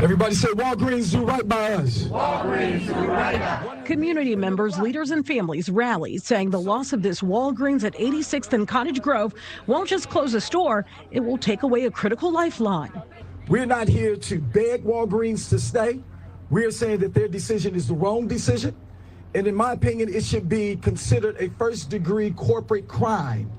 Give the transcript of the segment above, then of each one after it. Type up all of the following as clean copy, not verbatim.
Everybody say Walgreens do right by us. Walgreens do right by us. Community members, leaders, and families rallied, saying the loss of this Walgreens at 86th and Cottage Grove won't just close a store, it will take away a critical lifeline. We're not here to beg Walgreens to stay. We're saying that their decision is the wrong decision. And in my opinion, it should be considered a first-degree corporate crime.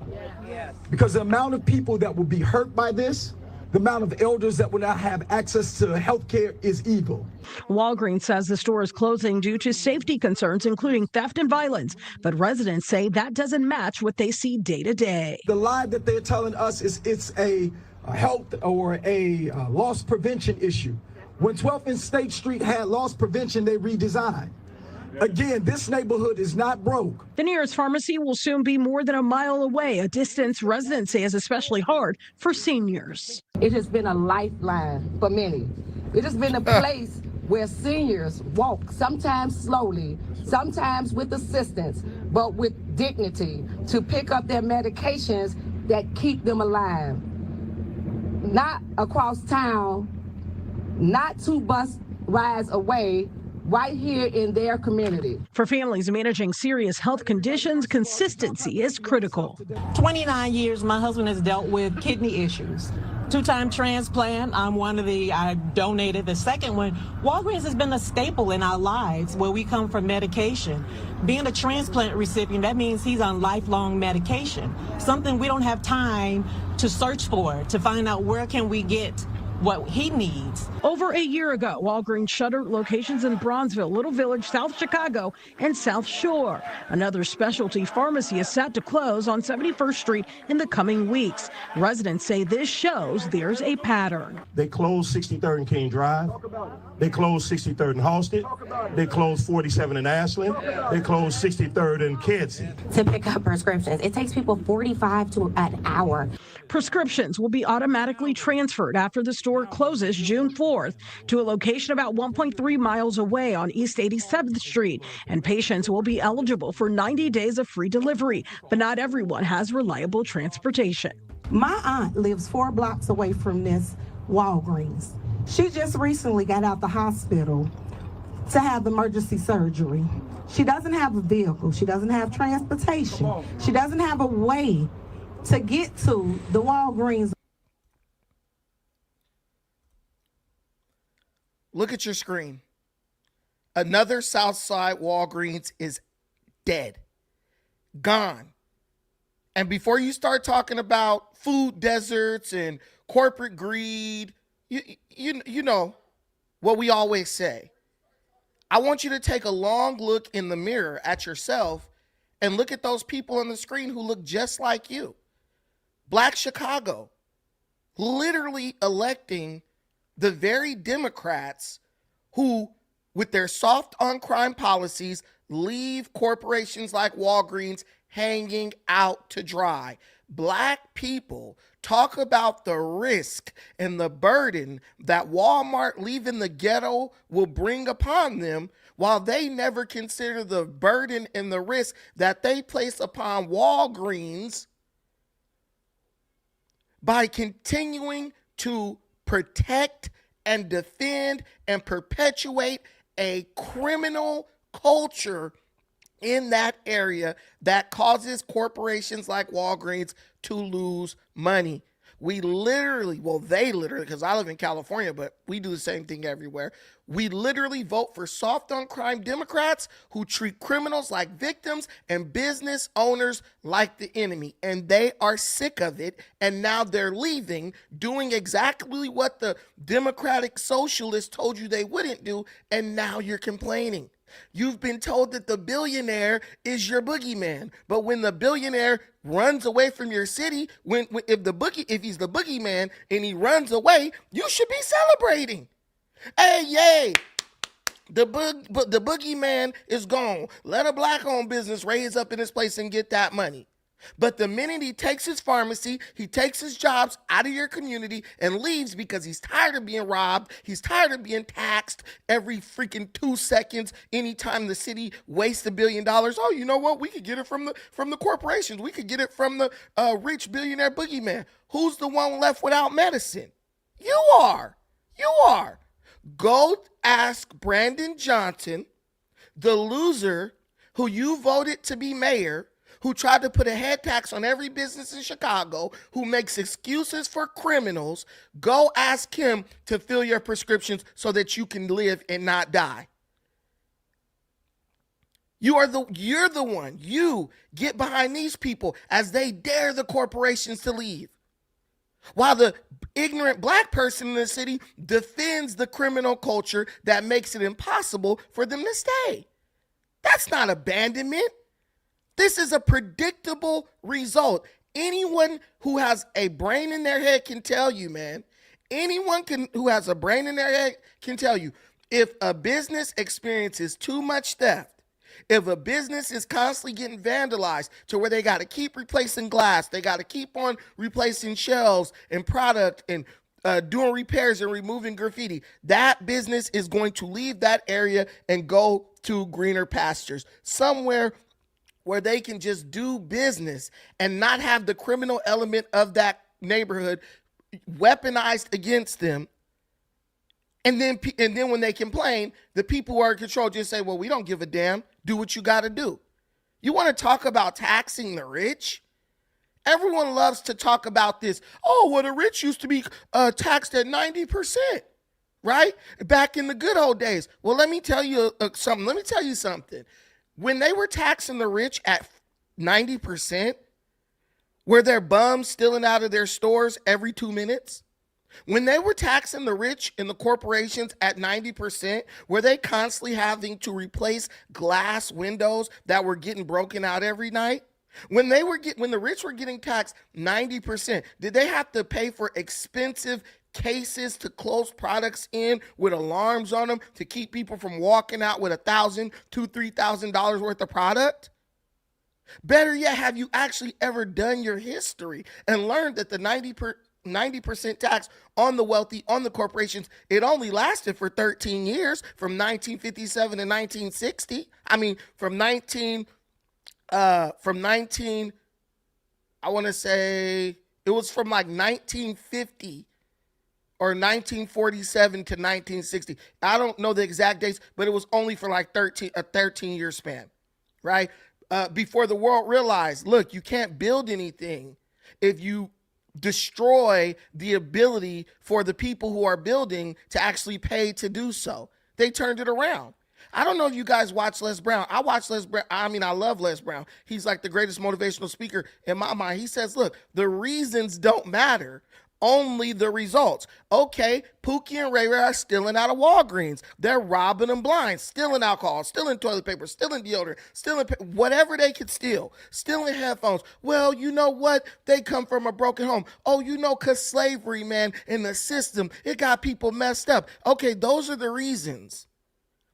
Because the amount of people that will be hurt by this, the amount of elders that will not have access to health care is evil. Walgreens says the store is closing due to safety concerns, including theft and violence. But residents say that doesn't match what they see day to day. The lie that they're telling us is it's a health or a loss prevention issue. When 12th and State Street had loss prevention, they redesigned. Again, this neighborhood is not broke. The nearest pharmacy will soon be more than a mile away, a distance residents say is especially hard for seniors. It has been a lifeline for many. It has been a place where seniors walk, sometimes slowly, sometimes with assistance, but with dignity, to pick up their medications that keep them alive. Not across town, not 2 bus rides away, right here in their community. For families managing serious health conditions, consistency is critical. 29 years, my husband has dealt with kidney issues. 2-time transplant. I donated the second one. Walgreens has been a staple in our lives where we come for medication. Being a transplant recipient, that means he's on lifelong medication, something we don't have time to search for, to find out where can we get what he needs. Over a year ago, Walgreens shuttered locations in Bronzeville, Little Village, South Chicago, and South Shore. Another specialty pharmacy is set to close on 71st Street in the coming weeks. Residents say this shows there's a pattern. They closed 63rd and King Drive. They closed 63rd and Halsted. They closed 47 in Ashland. They closed 63rd and Kedzie. To pick up prescriptions, it takes people 45 to an hour. Prescriptions will be automatically transferred after the store closes June 4th to a location about 1.3 miles away on East 87th Street, and patients will be eligible for 90 days of free delivery, but not everyone has reliable transportation. My aunt lives 4 blocks away from this Walgreens. She just recently got out the hospital to have emergency surgery. She doesn't have a vehicle. She doesn't have transportation. She doesn't have a way to get to the Walgreens. Look at your screen. Another Southside Walgreens is dead. Gone. And before you start talking about food deserts and corporate greed, you know what we always say. I want you to take a long look in the mirror at yourself and look at those people on the screen who look just like you. Black Chicago, literally electing the very Democrats who, with their soft on crime policies, leave corporations like Walgreens hanging out to dry. Black people talk about the risk and the burden that Walmart leaving the ghetto will bring upon them, while they never consider the burden and the risk that they place upon Walgreens by continuing to protect and defend and perpetuate a criminal culture in that area that causes corporations like Walgreens to lose money. They literally, because I live in California, but we do the same thing everywhere. We literally vote for soft on crime Democrats who treat criminals like victims and business owners like the enemy. And they are sick of it. And now they're leaving, doing exactly what the Democratic Socialists told you they wouldn't do. And now you're complaining. You've been told that the billionaire is your boogeyman, but when the billionaire runs away from your city, if he's the boogeyman and he runs away, you should be celebrating. Hey, yay! The boogeyman is gone. Let a black-owned business raise up in this place and get that money. But the minute he takes his pharmacy, he takes his jobs out of your community and leaves because he's tired of being robbed. He's tired of being taxed every freaking 2 seconds anytime the city wastes $1 billion. Oh, you know what? We could get it from the corporations. We could get it from the rich billionaire boogeyman. Who's the one left without medicine? You are. You are. Go ask Brandon Johnson, the loser who you voted to be mayor, who tried to put a head tax on every business in Chicago, who makes excuses for criminals. Go ask him to fill your prescriptions so that you can live and not die. You're the one. You get behind these people as they dare the corporations to leave. While the ignorant black person in the city defends the criminal culture that makes it impossible for them to stay. That's not abandonment. This is a predictable result. Anyone who has a brain in their head can tell you, man. Who has a brain in their head can tell you, if a business experiences too much theft, if a business is constantly getting vandalized to where they got to keep replacing glass, they got to keep on replacing shelves and product and doing repairs and removing graffiti, that business is going to leave that area and go to greener pastures, somewhere where they can just do business and not have the criminal element of that neighborhood weaponized against them. And then when they complain, the people who are in control just say, well, we don't give a damn. Do what you got to do. You want to talk about taxing the rich? Everyone loves to talk about this. Oh, well, the rich used to be taxed at 90%, right? Back in the good old days. Well, let me tell you something. When they were taxing the rich at 90%, were there bums stealing out of their stores every 2 minutes? When they were taxing the rich and the corporations at 90%, were they constantly having to replace glass windows that were getting broken out every night? When the rich were getting taxed 90%, did they have to pay for expensive cases to close products in with alarms on them to keep people from walking out with $1,000, $2,000, $3,000 worth of product? Better yet, have you actually ever done your history and learned that the 90% tax on the wealthy, on the corporations, it only lasted for 13 years, from 1957 to 1960. I mean, I want to say it was from like 1950 or 1947 to 1960. I don't know the exact dates, but it was only for like a 13-year span, right? Before the world realized, look, you can't build anything if you destroy the ability for the people who are building to actually pay to do so. They turned it around. I don't know if you guys watch Les Brown. I watch Les Brown. I mean, I love Les Brown. He's like the greatest motivational speaker in my mind. He says, look, the reasons don't matter, only the results. Okay, Pookie and Ray Ray are stealing out of Walgreens. They're robbing them blind, stealing alcohol, stealing toilet paper, stealing deodorant, stealing whatever they could steal, stealing headphones. Well, you know what? They come from a broken home. Oh, you know, because slavery, man, in the system, it got people messed up. Okay, those are the reasons.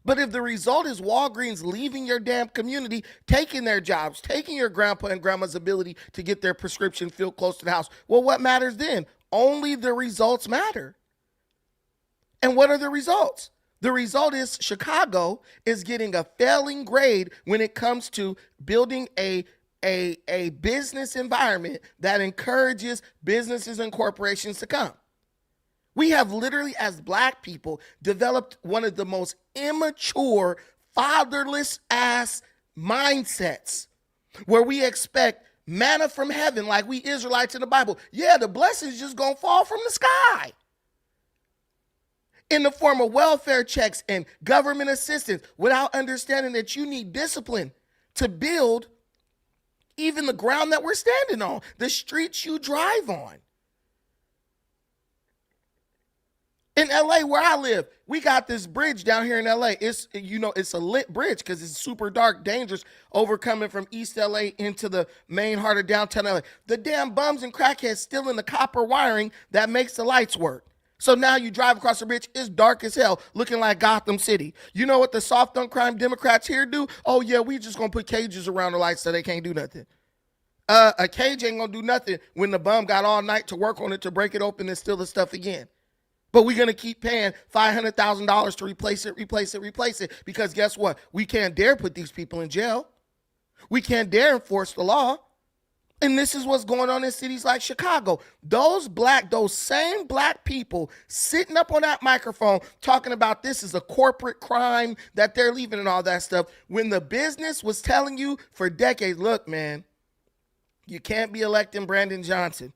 But if the result is Walgreens leaving your damn community, taking their jobs, taking your grandpa and grandma's ability to get their prescription filled close to the house, well, what matters then? Only the results matter. And what are the results? The result is Chicago is getting a failing grade when it comes to building a business environment that encourages businesses and corporations to come. We have literally, as black people, developed one of the most immature, fatherless ass mindsets where we expect manna from heaven like we Israelites in the Bible. Yeah, the blessings just gonna fall from the sky in the form of welfare checks and government assistance, without understanding that you need discipline to build even the ground that we're standing on, the streets you drive on. In LA, where I live, we got this bridge down here in LA. It's a lit bridge because it's super dark, dangerous, coming from East LA into the main heart of downtown LA. The damn bums and crackheads still in the copper wiring that makes the lights work. So now you drive across the bridge, it's dark as hell, looking like Gotham City. You know what the soft on crime Democrats here do? Oh yeah, we just gonna put cages around the lights so they can't do nothing. A cage ain't gonna do nothing when the bum got all night to work on it to break it open and steal the stuff again. But we're going to keep paying $500,000 to replace it, because guess what? We can't dare put these people in jail. We can't dare enforce the law. And this is what's going on in cities like Chicago. Those same black people sitting up on that microphone talking about this is a corporate crime that they're leaving and all that stuff. When the business was telling you for decades, look, man, you can't be electing Brandon Johnson.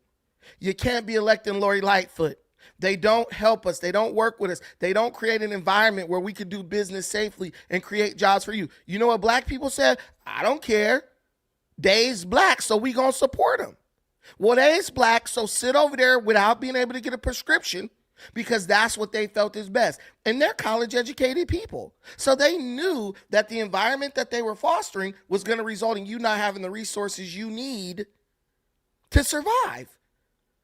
You can't be electing Lori Lightfoot. They don't help us. They don't work with us. They don't create an environment where we could do business safely and create jobs for you. You know what black people said? I don't care. They's black, so we gonna support them. Well, they's black, so sit over there without being able to get a prescription because that's what they felt is best. And they're college-educated people. So they knew that the environment that they were fostering was gonna result in you not having the resources you need to survive.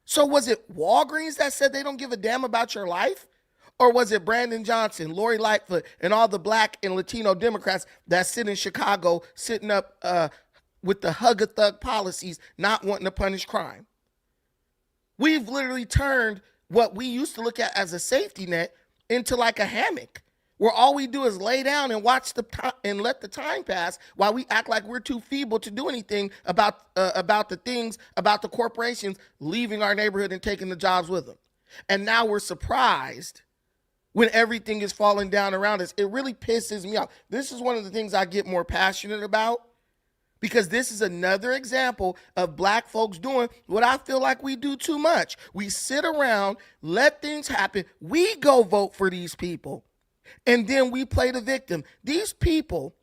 So was it Walgreens that said they don't give a damn about your life? Or was it Brandon Johnson, Lori Lightfoot, and all the black and Latino Democrats that sit in Chicago sitting up with the hug-a-thug policies, not wanting to punish crime? We've literally turned what we used to look at as a safety net into like a hammock, where all we do is lay down and watch and let the time pass while we act like we're too feeble to do anything about the corporations leaving our neighborhood and taking the jobs with them. And now we're surprised when everything is falling down around us. It really pisses me off. This is one of the things I get more passionate about, because this is another example of black folks doing what I feel like we do too much. We sit around, let things happen. We go vote for these people. And then we play the victim. These people,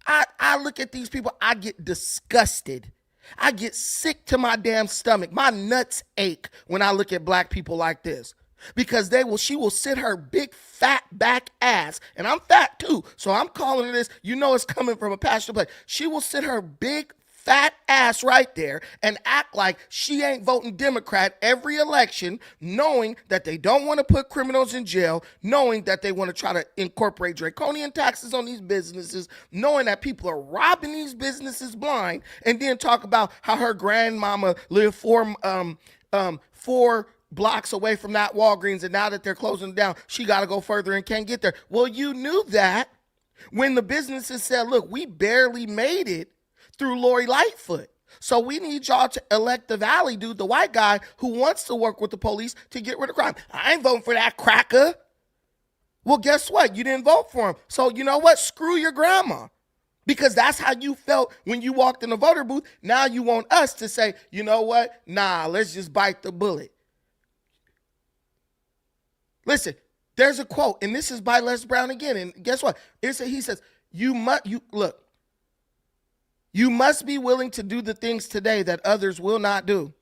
I look at these people, I get disgusted. I get sick to my damn stomach. My nuts ache when I look at black people like this. Because she will sit her big fat back ass, and I'm fat too, so I'm calling this, you know it's coming from a passionate place. She will sit her big fat ass right there and act like she ain't voting Democrat every election, knowing that they don't want to put criminals in jail, knowing that they want to try to incorporate draconian taxes on these businesses, knowing that people are robbing these businesses blind, and then talk about how her grandmama lived four blocks away from that Walgreens, and now that they're closing it down, she got to go further and can't get there. Well, you knew that when the businesses said, look, we barely made it through Lori Lightfoot, so we need y'all to elect the Valley dude, the white guy who wants to work with the police to get rid of crime. I ain't voting for that cracker. Well, guess what? You didn't vote for him. So you know what? Screw your grandma. Because that's how you felt when you walked in the voter booth. Now you want us to say, you know what? Nah, let's just bite the bullet. Listen, there's a quote, and this is by Les Brown again. And guess what? He says, you must be willing to do the things today that others will not do,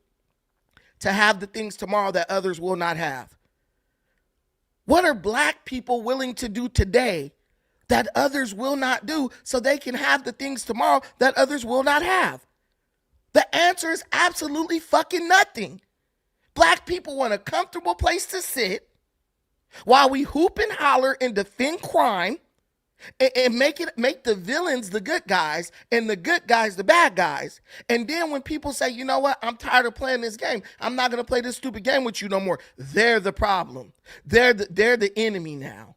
to have the things tomorrow that others will not have. What are black people willing to do today that others will not do so they can have the things tomorrow that others will not have? The answer is absolutely fucking nothing. Black people want a comfortable place to sit while we hoop and holler and defend crime and make the villains the good guys and the good guys the bad guys. And then when people say, you know what, I'm tired of playing this game, I'm not going to play this stupid game with you no more, they're the problem. They're the enemy now.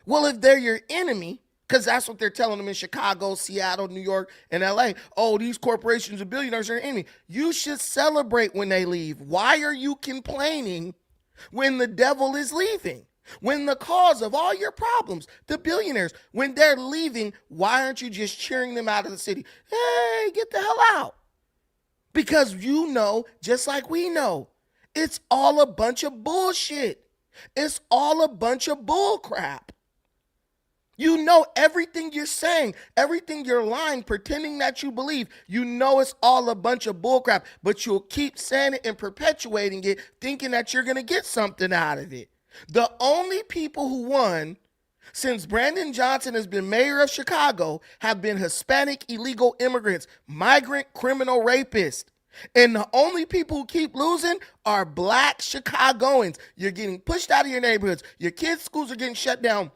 Well, if they're your enemy, because that's what they're telling them in Chicago, Seattle, New York, and LA. Oh, these corporations and billionaires are your enemy. You should celebrate when they leave. Why are you complaining when the devil is leaving? When the cause of all your problems, the billionaires, when they're leaving, why aren't you just cheering them out of the city? Hey, get the hell out. Because you know, just like we know, it's all a bunch of bullshit. It's all a bunch of bull crap. You know everything you're saying, everything you're lying, pretending that you believe, you know it's all a bunch of bullcrap, but you'll keep saying it and perpetuating it, thinking that you're going to get something out of it. The only people who won since Brandon Johnson has been mayor of Chicago have been Hispanic illegal immigrants, migrant criminal rapists. And the only people who keep losing are black Chicagoans. You're getting pushed out of your neighborhoods. Your kids' schools are getting shut down,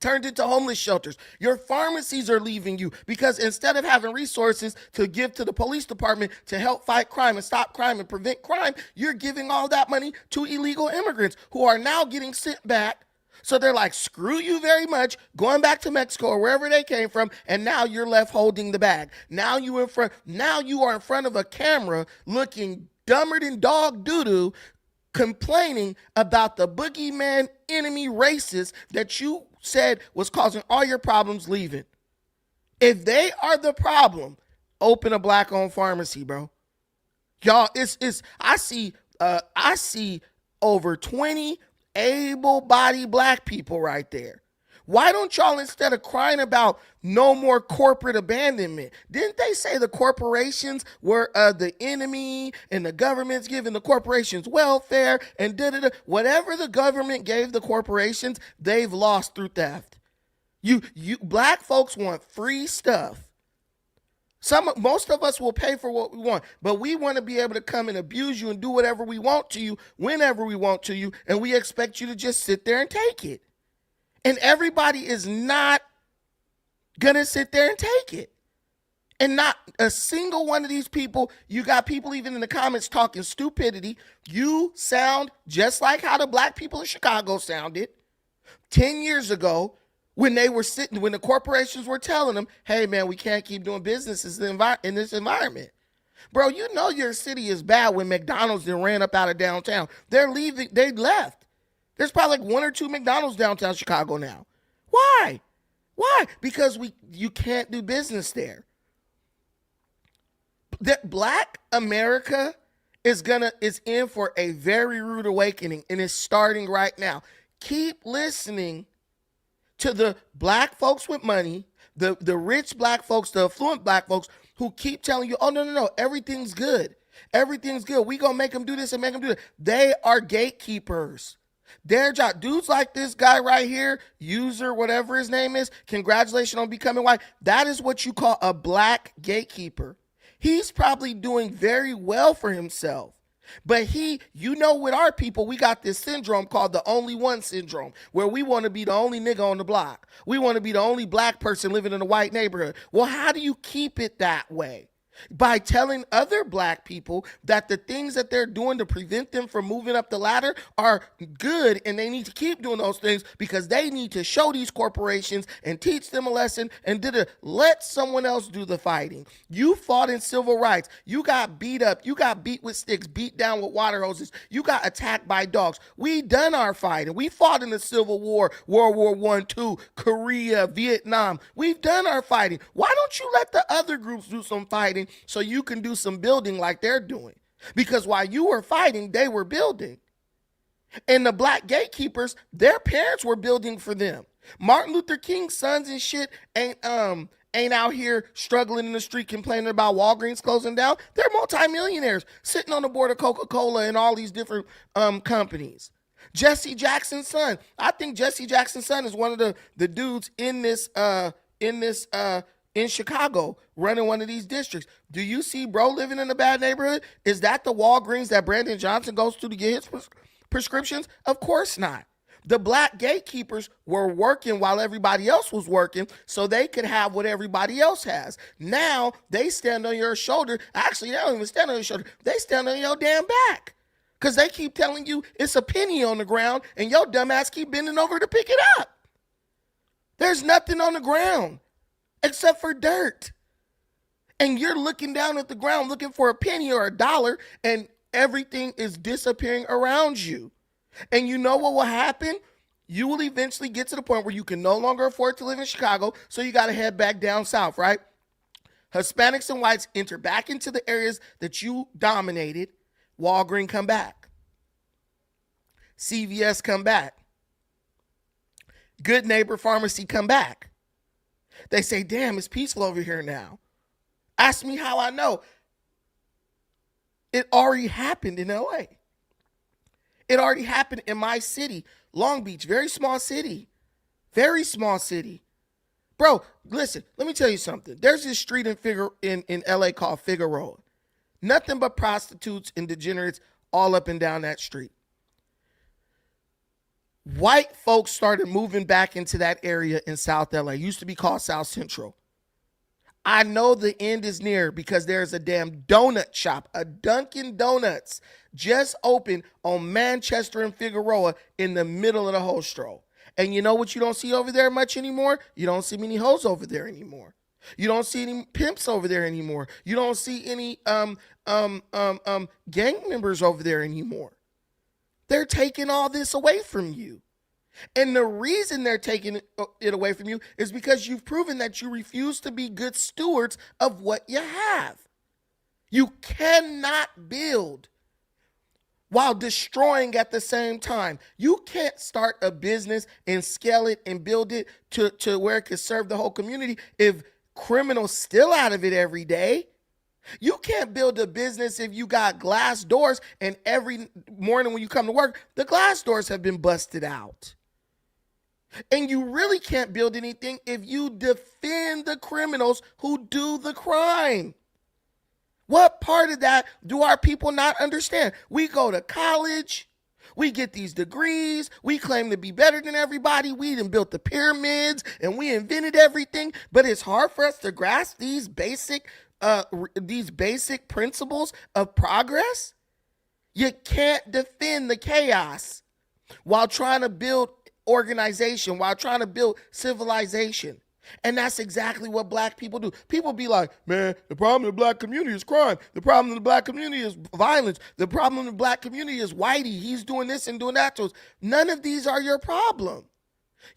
turned into homeless shelters. Your pharmacies are leaving you because instead of having resources to give to the police department to help fight crime and stop crime and prevent crime, you're giving all that money to illegal immigrants who are now getting sent back So they're like, screw you very much, going back to Mexico or wherever they came from, and now you're left holding the bag. Now you are in front of a camera looking dumber than dog doo-doo, complaining about the boogeyman enemy racist that you said was causing all your problems leaving. If they are the problem, open a black-owned pharmacy, bro. Y'all, I see over 20 able-bodied black people right there. Why don't y'all, instead of crying about no more corporate abandonment, didn't they say the corporations were the enemy and the government's giving the corporations welfare and da-da-da? Whatever the government gave the corporations, they've lost through theft. You black folks want free stuff. Most of us will pay for what we want, but we want to be able to come and abuse you and do whatever we want to you, whenever we want to you, and we expect you to just sit there and take it. And everybody is not going to sit there and take it. And not a single one of these people, you got people even in the comments talking stupidity. You sound just like how the black people in Chicago sounded 10 years ago, when the corporations were telling them, hey, man, we can't keep doing business in this environment. Bro, you know your city is bad when McDonald's then ran up out of downtown. They left. There's probably like 1 or 2 McDonald's downtown Chicago now. Why? Because you can't do business there. That Black America is in for a very rude awakening, and it's starting right now. Keep listening to the black folks with money, the rich black folks, the affluent black folks who keep telling you, oh, no, everything's good. Everything's good. We gonna make them do this and make them do that. They are gatekeepers. Their job, dudes like this guy right here, user, whatever his name is, congratulations on becoming white. That is what you call a black gatekeeper. He's probably doing very well for himself. But with our people, we got this syndrome called the only one syndrome, where we want to be the only nigga on the block. We want to be the only black person living in a white neighborhood. Well, how do you keep it that way? By telling other black people that the things that they're doing to prevent them from moving up the ladder are good, and they need to keep doing those things because they need to show these corporations and teach them a lesson and let someone else do the fighting. You fought in civil rights. You got beat up. You got beat with sticks, beat down with water hoses. You got attacked by dogs. We done our fighting. We fought in the Civil War, World War I, II, Korea, Vietnam. We've done our fighting. Why don't you let the other groups do some fighting so you can do some building like they're doing? Because while you were fighting, they were building. And the black gatekeepers, their parents were building for them. Martin Luther King's sons and shit ain't out here struggling in the street complaining about Walgreens closing down. They're multimillionaires sitting on the board of Coca-Cola and all these different companies. Jesse Jackson's son. I think Jesse Jackson's son is one of the dudes in Chicago running one of these districts. Do you see bro living in a bad neighborhood? Is that the Walgreens that Brandon Johnson goes to get his prescriptions? Of course not. The black gatekeepers were working while everybody else was working so they could have what everybody else has. Now they stand on your shoulder. Actually, they don't even stand on your shoulder. They stand on your damn back because they keep telling you it's a penny on the ground and your dumb ass keep bending over to pick it up. There's nothing on the ground except for dirt. And you're looking down at the ground looking for a penny or a dollar, and everything is disappearing around you. And you know what will happen? You will eventually get to the point where you can no longer afford to live in Chicago, so you got to head back down south, right? Hispanics and whites enter back into the areas that you dominated. Walgreens come back. CVS come back. Good Neighbor Pharmacy come back. They say, damn, it's peaceful over here now. Ask me how I know. It already happened in LA. It already happened in my city, Long Beach, very small city. Very small city. Bro, listen, let me tell you something. There's this street in LA called Figueroa. Nothing but prostitutes and degenerates all up and down that street. White folks started moving back into that area in South LA. It used to be called South Central. I know the end is near because there's a damn donut shop, a Dunkin' Donuts, just opened on Manchester and Figueroa in the middle of the whole stroll. And you know what you don't see over there much anymore? You don't see many hoes over there anymore. You don't see any pimps over there anymore. You don't see any gang members over there anymore. They're taking all this away from you. And the reason they're taking it away from you is because you've proven that you refuse to be good stewards of what you have. You cannot build while destroying at the same time. You can't start a business and scale it and build it to where it can serve the whole community if criminals steal out of it every day. You can't build a business if you got glass doors and every morning when you come to work, the glass doors have been busted out. And you really can't build anything if you defend the criminals who do the crime. What part of that do our people not understand? We go to college, we get these degrees, we claim to be better than everybody, we done built the pyramids, and we invented everything, but it's hard for us to grasp these basic principles of progress. You can't defend the chaos while trying to build organization, while trying to build civilization. And that's exactly what black people do. People be like, man, the problem in the black community is crime. The problem in the black community is violence. The problem in the black community is Whitey. He's doing this and doing that to us. None of these are your problem.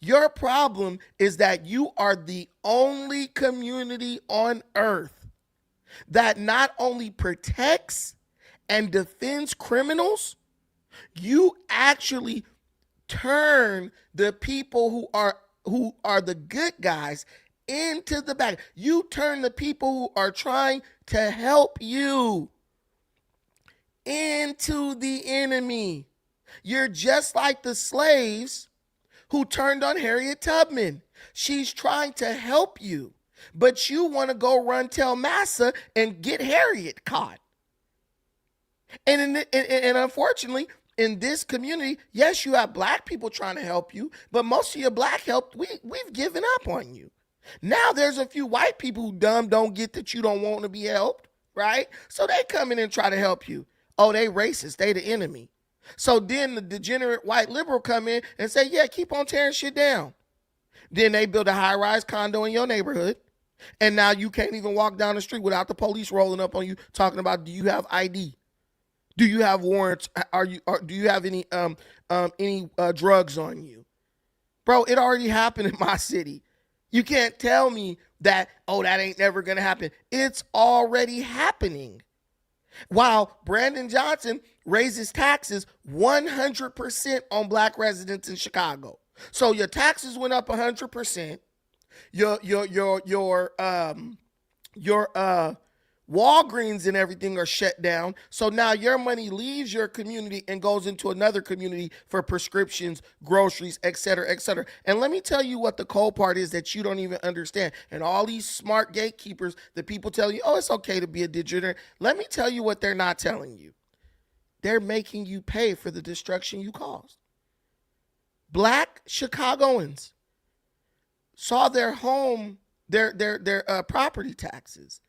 Your problem is that you are the only community on earth that not only protects and defends criminals, you actually turn the people who are the good guys into the bad. You turn the people who are trying to help you into the enemy. You're just like the slaves who turned on Harriet Tubman. She's trying to help you, but you want to go run tell Massa and get Harriet caught. And unfortunately, in this community, yes, you have black people trying to help you, but most of your black help, we've given up on you. Now there's a few white people who don't get that you don't want to be helped, right? So they come in and try to help you. Oh, they racist. They the enemy. So then the degenerate white liberal come in and say, yeah, keep on tearing shit down. Then they build a high-rise condo in your neighborhood, and now you can't even walk down the street without the police rolling up on you talking about, do you have ID? Do you have warrants? Do you have any drugs on you? Bro, it already happened in my city. You can't tell me that, oh, that ain't never going to happen. It's already happening. While Brandon Johnson raises taxes 100% on black residents in Chicago. So your taxes went up 100%. Your Walgreens and everything are shut down. So now your money leaves your community and goes into another community for prescriptions, groceries, et cetera, et cetera. And let me tell you what the cold part is that you don't even understand. And all these smart gatekeepers, the people tell you, oh, it's okay to be a degenerate. Let me tell you what they're not telling you. They're making you pay for the destruction you caused. Black Chicagoans saw their home, their property taxes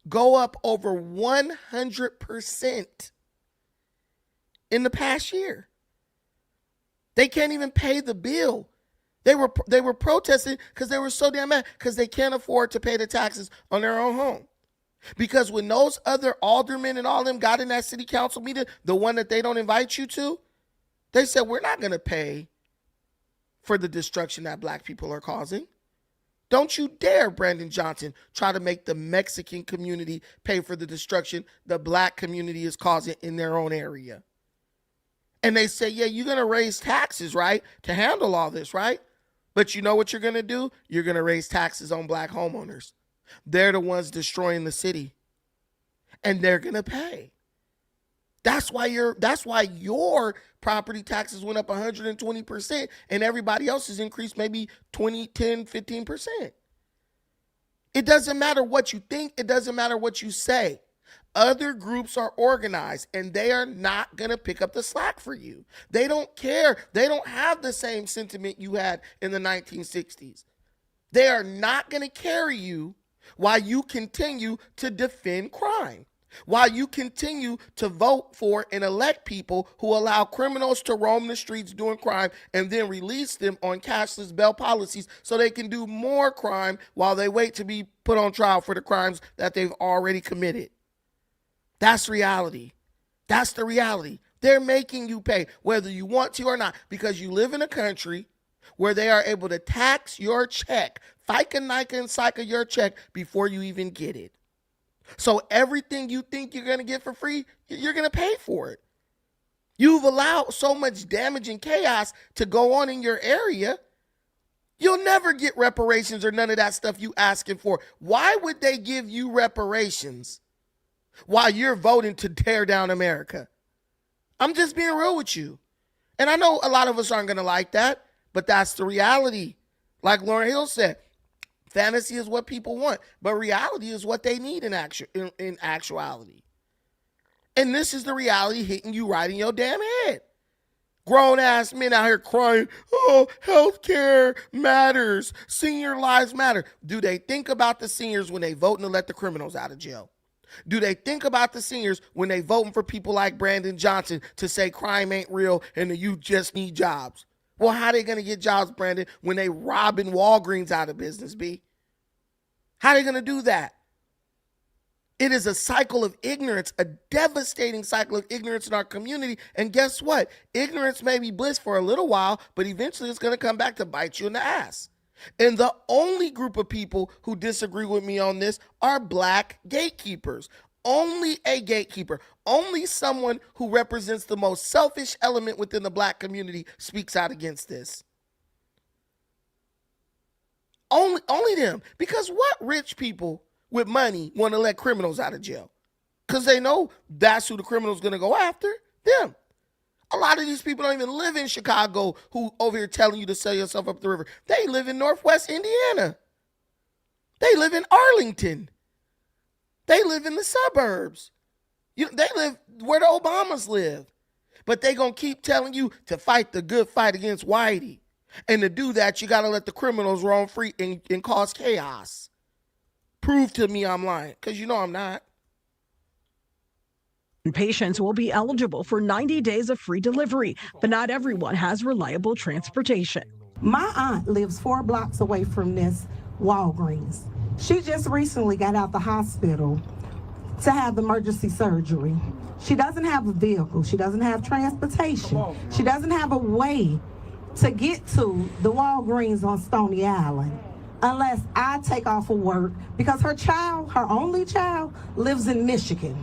go up over 100% in the past year. They can't even pay the bill. They were protesting because they were so damn mad because they can't afford to pay the taxes on their own home. Because when those other aldermen and all them got in that city council meeting, the one that they don't invite you to, they said, we're not going to pay for the destruction that black people are causing. Don't you dare, Brandon Johnson, try to make the Mexican community pay for the destruction the black community is causing in their own area. And they say, yeah, you're going to raise taxes, right, to handle all this, right? But you know what you're going to do? You're going to raise taxes on black homeowners. They're the ones destroying the city. And they're going to pay. That's why your property taxes went up 120% and everybody else's increased maybe 20, 10, 15%. It doesn't matter what you think. It doesn't matter what you say. Other groups are organized and they are not going to pick up the slack for you. They don't care. They don't have the same sentiment you had in the 1960s. They are not going to carry you while you continue to defend crime. while you continue to vote for and elect people who allow criminals to roam the streets doing crime and then release them on cashless bail policies so they can do more crime while they wait to be put on trial for the crimes that they've already committed. That's reality. That's the reality. They're making you pay whether you want to or not because you live in a country where they are able to tax your check, FICA, NICA, and SICA your check before you even get it. So everything you think you're going to get for free, you're going to pay for it. You've allowed so much damage and chaos to go on in your area. You'll never get reparations or none of that stuff you asking for. Why would they give you reparations while you're voting to tear down America? I'm just being real with you. And I know a lot of us aren't going to like that, but that's the reality. Like Lauryn Hill said, fantasy is what people want, but reality is what they need in actuality. And this is the reality hitting you right in your damn head. Grown-ass men out here crying, oh, healthcare matters, senior lives matter. Do they think about the seniors when they voting to let the criminals out of jail? Do they think about the seniors when they voting for people like Brandon Johnson to say crime ain't real and the youth just need jobs? Well, how they going to get jobs, Brandon, when they robbing Walgreens out of business, B? How they going to do that? It is a cycle of ignorance, a devastating cycle of ignorance in our community. And guess what? Ignorance may be bliss for a little while, but eventually it's going to come back to bite you in the ass. And the only group of people who disagree with me on this are black gatekeepers. Only a gatekeeper, only someone who represents the most selfish element within the black community speaks out against this. Only them. Because what rich people with money want to let criminals out of jail? Because they know that's who the criminal's going to go after, them. A lot of these people don't even live in Chicago who over here telling you to sell yourself up the river. They live in Northwest Indiana. They live in Arlington. They live in the suburbs. They live where the Obamas live. But they going to keep telling you to fight the good fight against Whitey. And to do that, you got to let the criminals roam free and cause chaos. Prove to me I'm lying, because you know I'm not. Patients will be eligible for 90 days of free delivery, but not everyone has reliable transportation. My aunt lives 4 blocks away from this Walgreens. She just recently got out the hospital to have emergency surgery. She doesn't have a vehicle. She doesn't have transportation. She doesn't have a way to get to the Walgreens on Stony Island unless I take off of work because her child, her only child, lives in Michigan.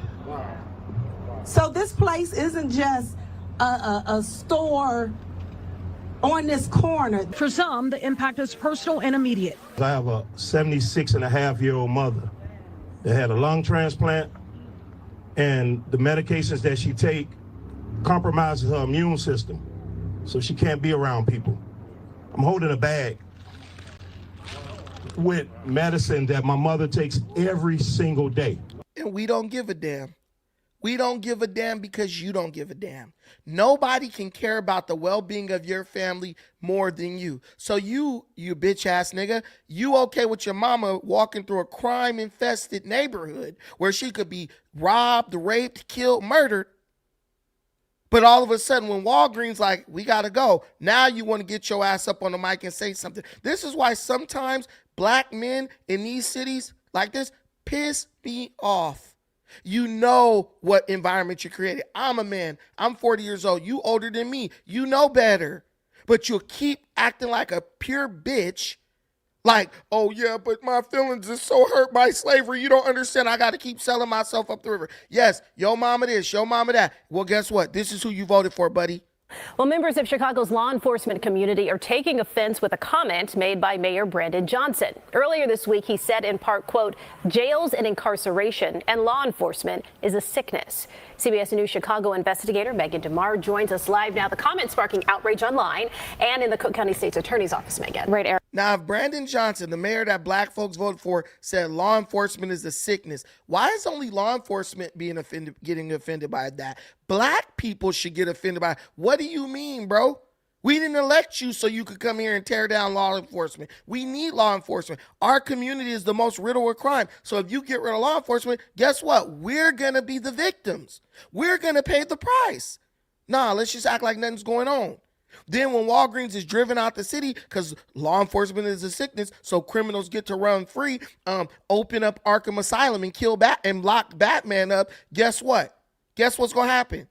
So this place isn't just a store on this corner. For some, the impact is personal and immediate. I have a 76-and-a-half-year-old mother that had a lung transplant, and the medications that she take compromises her immune system, so she can't be around people. I'm holding a bag with medicine that my mother takes every single day. And we don't give a damn. We don't give a damn because you don't give a damn. Nobody can care about the well-being of your family more than you. So you bitch ass nigga, you okay with your mama walking through a crime-infested neighborhood where she could be robbed, raped, killed, murdered. But all of a sudden when Walgreens like, we gotta go, now you want to get your ass up on the mic and say something. This is why sometimes black men in these cities like this piss me off. You know what environment you created. I'm a man. I'm 40 years old. You older than me. You know better. But you'll keep acting like a pure bitch. Like, oh yeah, but my feelings is so hurt by slavery. You don't understand. I got to keep selling myself up the river. Yes, your mama this, your mama that. Well, guess what? This is who you voted for, buddy. Well, members of Chicago's law enforcement community are taking offense with a comment made by Mayor Brandon Johnson. Earlier this week, he said in part, quote, jails and incarceration and law enforcement is a sickness. CBS News Chicago investigator Megan DeMar joins us live now. The comment sparking outrage online and in the Cook County State's Attorney's Office, Megan. Right, Eric. Now, if Brandon Johnson, the mayor that black folks voted for, said law enforcement is a sickness, why is only law enforcement getting offended by that? Black people should get offended by it. What do you mean, bro? We didn't elect you so you could come here and tear down law enforcement. We need law enforcement. Our community is the most riddled with crime. So if you get rid of law enforcement, guess what? We're going to be the victims. We're going to pay the price. Nah, let's just act like nothing's going on. Then when Walgreens is driven out the city because law enforcement is a sickness, so criminals get to run free, open up Arkham Asylum and kill and lock Batman up, guess what? Guess what's going to happen?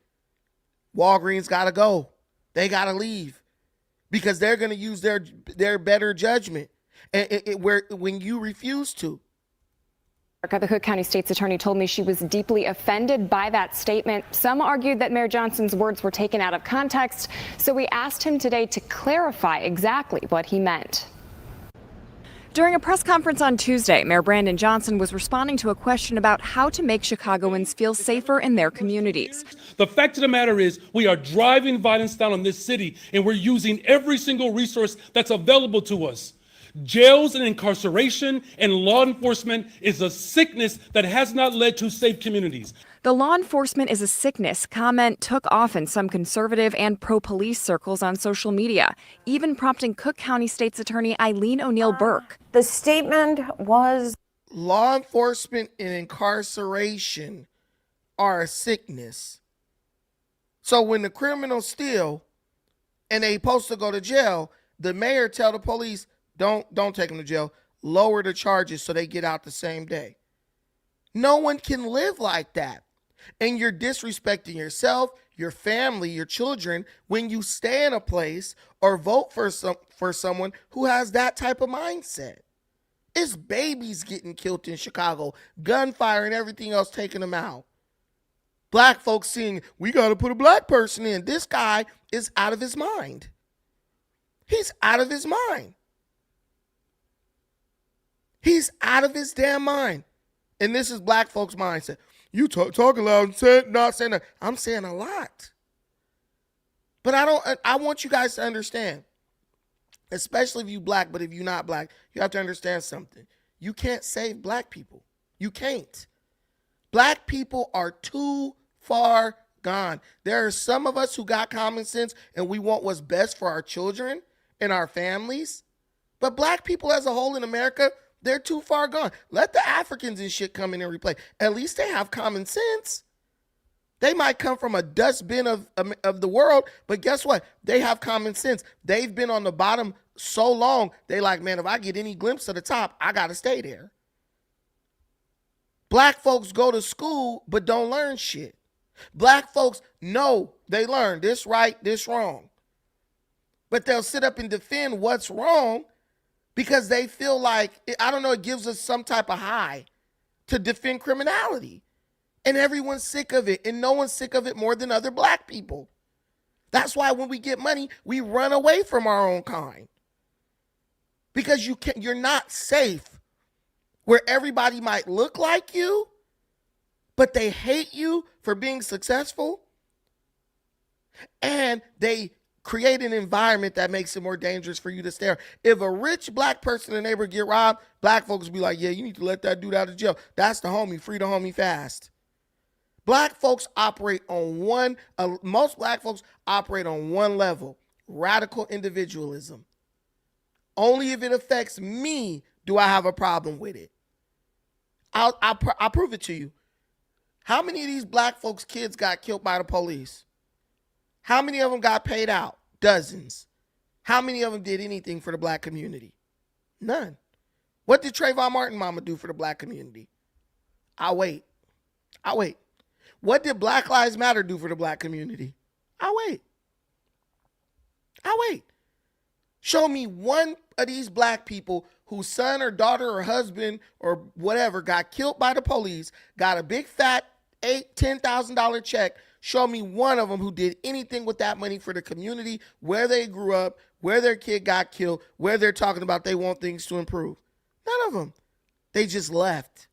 Walgreens got to go. They got to leave because they're going to use their better judgment when you refuse to. The Cook County State's attorney told me she was deeply offended by that statement. Some argued that Mayor Johnson's words were taken out of context, so we asked him today to clarify exactly what he meant. During a press conference on Tuesday, Mayor Brandon Johnson was responding to a question about how to make Chicagoans feel safer in their communities. The fact of the matter is we are driving violence down on this city, and we're using every single resource that's available to us. Jails and incarceration and law enforcement is a sickness that has not led to safe communities. The law enforcement is a sickness comment took off in some conservative and pro-police circles on social media, even prompting Cook County State's Attorney Eileen O'Neill Burke. The statement was, law enforcement and incarceration are a sickness. So when the criminals steal and they supposed to go to jail, the mayor tell the police, don't take them to jail, lower the charges so they get out the same day. No one can live like that. And you're disrespecting yourself, your family, your children when you stay in a place or vote for someone who has that type of mindset. It's babies getting killed in Chicago, gunfire and everything else taking them out. Black folks saying, we got to put a black person in. This guy is out of his mind. He's out of his mind. He's out of his damn mind. And this is black folks' mindset. You talking loud and not saying that. I'm saying a lot. But I want you guys to understand, especially if you black, but if you're not black, you have to understand something. You can't save black people. You can't. Black people are too far gone. There are some of us who got common sense and we want what's best for our children and our families. But black people as a whole in America, they're too far gone. Let the Africans and shit come in and replay. At least they have common sense. They might come from a dustbin of the world, but guess what? They have common sense. They've been on the bottom so long, they like, man, if I get any glimpse of the top, I got to stay there. Black folks go to school, but don't learn shit. Black folks know they learn this right, this wrong. But they'll sit up and defend what's wrong because they feel like, I don't know, it gives us some type of high to defend criminality. And everyone's sick of it. And no one's sick of it more than other black people. That's why when we get money, we run away from our own kind. Because you're not safe where everybody might look like you, but they hate you for being successful. And they create an environment that makes it more dangerous for you to stay. If a rich black person in the neighborhood get robbed, black folks will be like, yeah, you need to let that dude out of jail. That's the homie. Free the homie fast. Black folks operate on most black folks operate on one level, radical individualism. Only if it affects me do I have a problem with it. I'll prove it to you. How many of these black folks' kids got killed by the police? How many of them got paid out? Dozens. How many of them did anything for the black community? None. What did Trayvon Martin mama do for the black community? I'll wait. What did Black Lives Matter do for the black community? I'll wait. Show me one of these black people whose son or daughter or husband or whatever got killed by the police, got a big fat $10,000 check. Show me one of them who did anything with that money for the community, where they grew up, where their kid got killed, where they're talking about they want things to improve. None of them. They just left.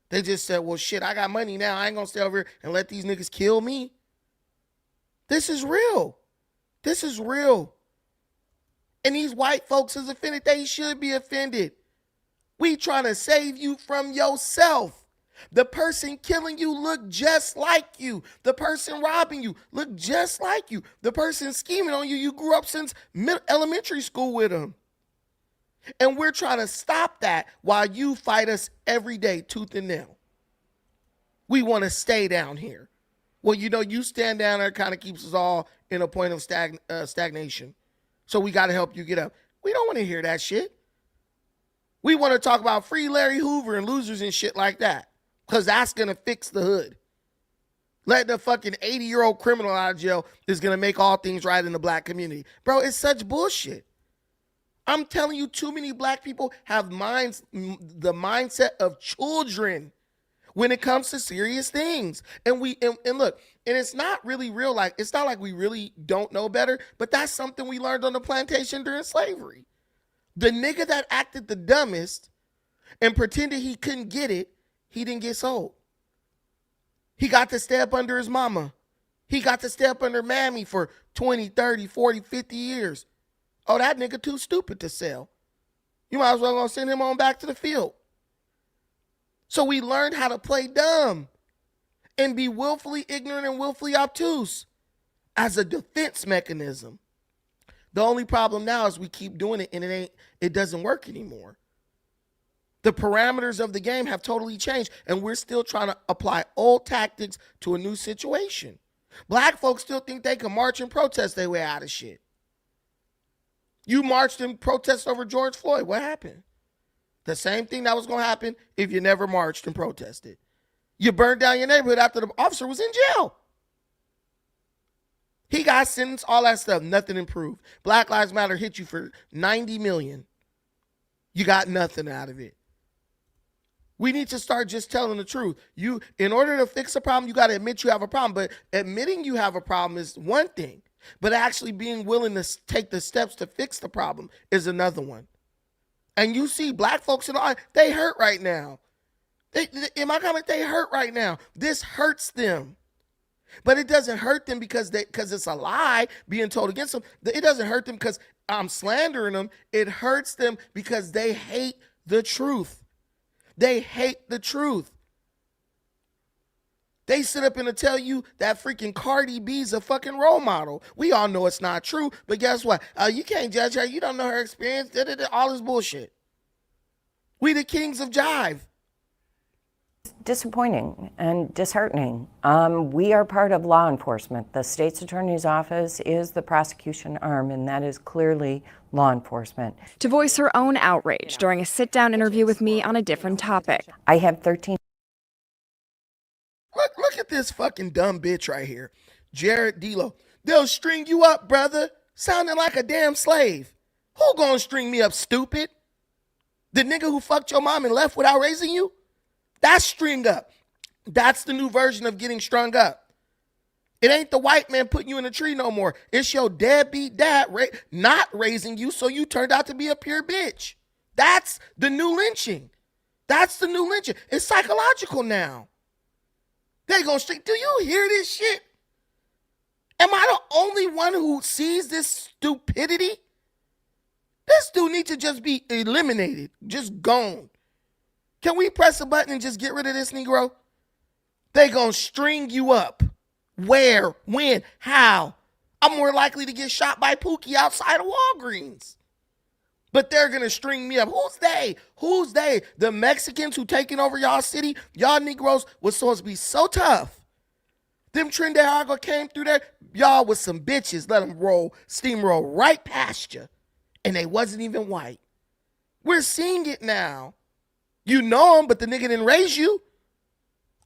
They just said, well, shit, I got money now. I ain't going to stay over here and let these niggas kill me. This is real. And these white folks is offended. They should be offended. We trying to save you from yourself. The person killing you look just like you. The person robbing you look just like you. The person scheming on you, you grew up since elementary school with them. And we're trying to stop that while you fight us every day, tooth and nail. We want to stay down here. Well, you know, you stand down there, kind of keeps us all in a point of stagnation. So we got to help you get up. We don't want to hear that shit. We want to talk about free Larry Hoover and losers and shit like that. Because that's going to fix the hood. Letting a fucking 80-year-old criminal out of jail is going to make all things right in the black community. Bro, it's such bullshit. I'm telling you, too many black people have the mindset of children when it comes to serious things. And look, and it's not really real. Like, it's not like we really don't know better, but that's something we learned on the plantation during slavery. The nigga that acted the dumbest and pretended he couldn't get it, he didn't get sold. He got to stay up under his mama. He got to stay up under mammy for 20, 30, 40, 50 years. Oh, that nigga too stupid to sell. You might as well go send him on back to the field. So we learned how to play dumb and be willfully ignorant and willfully obtuse as a defense mechanism. The only problem now is we keep doing it and it doesn't work anymore. The parameters of the game have totally changed, and we're still trying to apply old tactics to a new situation. Black folks still think they can march and protest their way out of shit. You marched and protested over George Floyd. What happened? The same thing that was going to happen if you never marched and protested. You burned down your neighborhood after the officer was in jail. He got sentenced, all that stuff. Nothing improved. Black Lives Matter hit you for $90 million. You got nothing out of it. We need to start just telling the truth. In order to fix a problem, you got to admit you have a problem. But admitting you have a problem is one thing. But actually being willing to take the steps to fix the problem is another one. And you see black folks in the audience, they hurt right now. In my comment, they hurt right now. This hurts them. But it doesn't hurt them because it's a lie being told against them. It doesn't hurt them because I'm slandering them. It hurts them because they hate the truth. They hate the truth. They sit up and tell you that freaking Cardi B's a fucking role model. We all know it's not true, but guess what? You can't judge her. You don't know her experience. All this bullshit. We the kings of jive. Disappointing and disheartening. We are part of law enforcement. The state's attorney's office is the prosecution arm, and that is clearly law enforcement. To voice her own outrage during a sit-down interview with me on a different topic. I have 13. Look at this fucking dumb bitch right here. Jared Delo. They'll string you up, brother. Sounding like a damn slave. Who gonna string me up, stupid? The nigga who fucked your mom and left without raising you? That's string up. That's the new version of getting strung up. It ain't the white man putting you in a tree no more. It's your deadbeat dad not raising you, so you turned out to be a pure bitch. That's the new lynching. That's the new lynching. It's psychological now. They gonna string. Do you hear this shit? Am I the only one who sees this stupidity? This dude needs to just be eliminated, just gone. Can we press a button and just get rid of this Negro? They gonna string you up. Where? When? How? I'm more likely to get shot by Pookie outside of Walgreens. But they're gonna string me up. Who's they? Who's they? The Mexicans who taking over y'all city? Y'all Negroes was supposed to be so tough. Them Trinidad Argo came through there. Y'all was some bitches. Let them steamroll right past you. And they wasn't even white. We're seeing it now. You know him, but the nigga didn't raise you.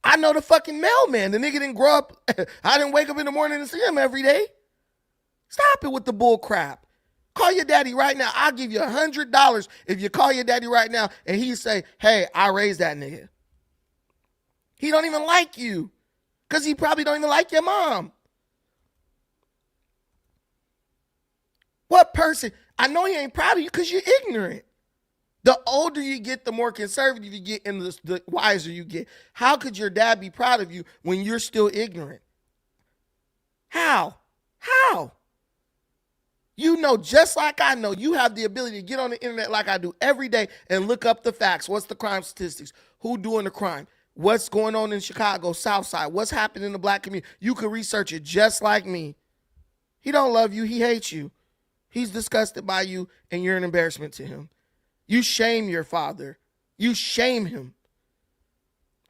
I know the fucking mailman. The nigga didn't grow up. I didn't wake up in the morning and see him every day. Stop it with the bull crap. Call your daddy right now. I'll give you $100 if you call your daddy right now and he say, hey, I raised that nigga. He don't even like you because he probably don't even like your mom. What person? I know he ain't proud of you because you're ignorant. The older you get, the more conservative you get and the wiser you get. How could your dad be proud of you when you're still ignorant? How? How? You know, just like I know, you have the ability to get on the internet like I do every day and look up the facts. What's the crime statistics? Who doing the crime? what's going on in Chicago, South Side, what's happening in the black community. You can research it just like me. He don't love you. He hates you. He's disgusted by you, and you're an embarrassment to him. You shame your father. You shame him.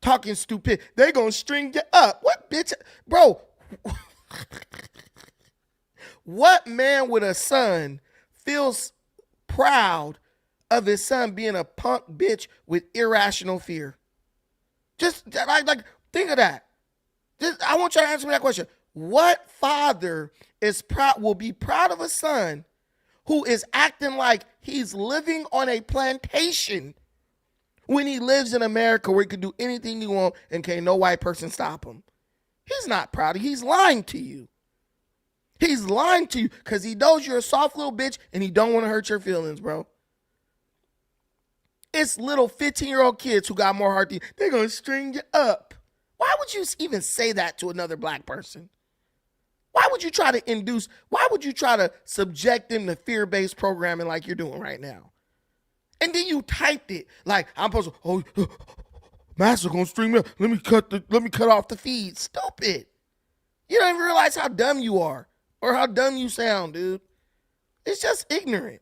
Talking stupid. They gonna string you up. What bitch? Bro. What man with a son feels proud of his son being a punk bitch with irrational fear? Just like think of that. I want you to answer me that question. What father is proud, will be proud of a son who is acting like he's living on a plantation when he lives in America where he can do anything he wants and can't no white person stop him? He's not proud. He's lying to you. He's lying to you because he knows you're a soft little bitch and he don't want to hurt your feelings, bro. It's little 15-year-old kids who got more heart than you. They're going to string you up. Why would you even say that to another black person? Why would you try to subject them to fear-based programming like you're doing right now? And then you typed it like, I'm supposed to, Master gonna string me up. Let me cut off the feed. Stupid. You don't even realize how dumb you are or how dumb you sound, dude. It's just ignorant.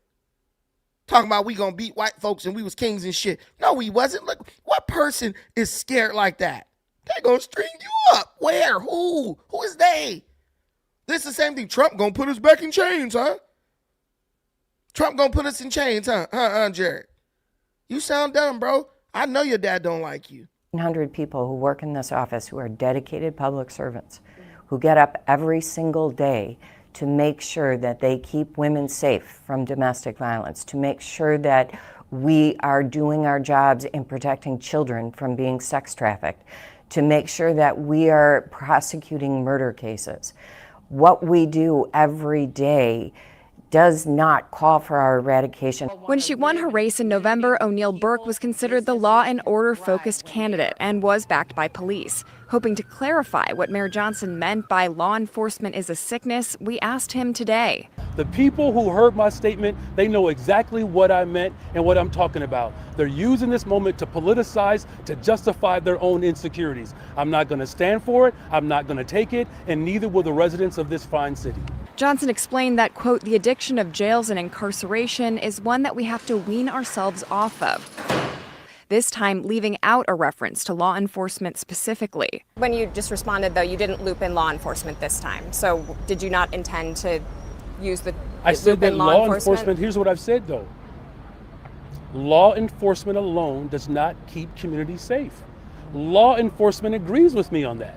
Talking about we gonna beat white folks and we was kings and shit. No, we wasn't. Look, what person is scared like that? They gonna string you up. Where? Who? Who is they? This is the same thing. Trump gonna put us back in chains, huh? Trump gonna put us in chains, huh? Jared? You sound dumb, bro. I know your dad don't like you. 100 people who work in this office who are dedicated public servants, who get up every single day to make sure that they keep women safe from domestic violence, to make sure that we are doing our jobs in protecting children from being sex trafficked, to make sure that we are prosecuting murder cases. What we do every day does not call for our eradication. When she won her race in November, O'Neill Burke was considered the law and order focused candidate and was backed by police. Hoping to clarify what Mayor Johnson meant by law enforcement is a sickness, we asked him today. The people who heard my statement, they know exactly what I meant and what I'm talking about. They're using this moment to politicize, to justify their own insecurities. I'm not going to stand for it, I'm not going to take it, and neither will the residents of this fine city. Johnson explained that, quote, the addiction of jails and incarceration is one that we have to wean ourselves off of. This time leaving out a reference to law enforcement specifically. When you just responded, though, you didn't loop in law enforcement this time. So did you not intend to use the I said that law enforcement, here's what I've said, though. Law enforcement alone does not keep communities safe. Law enforcement agrees with me on that.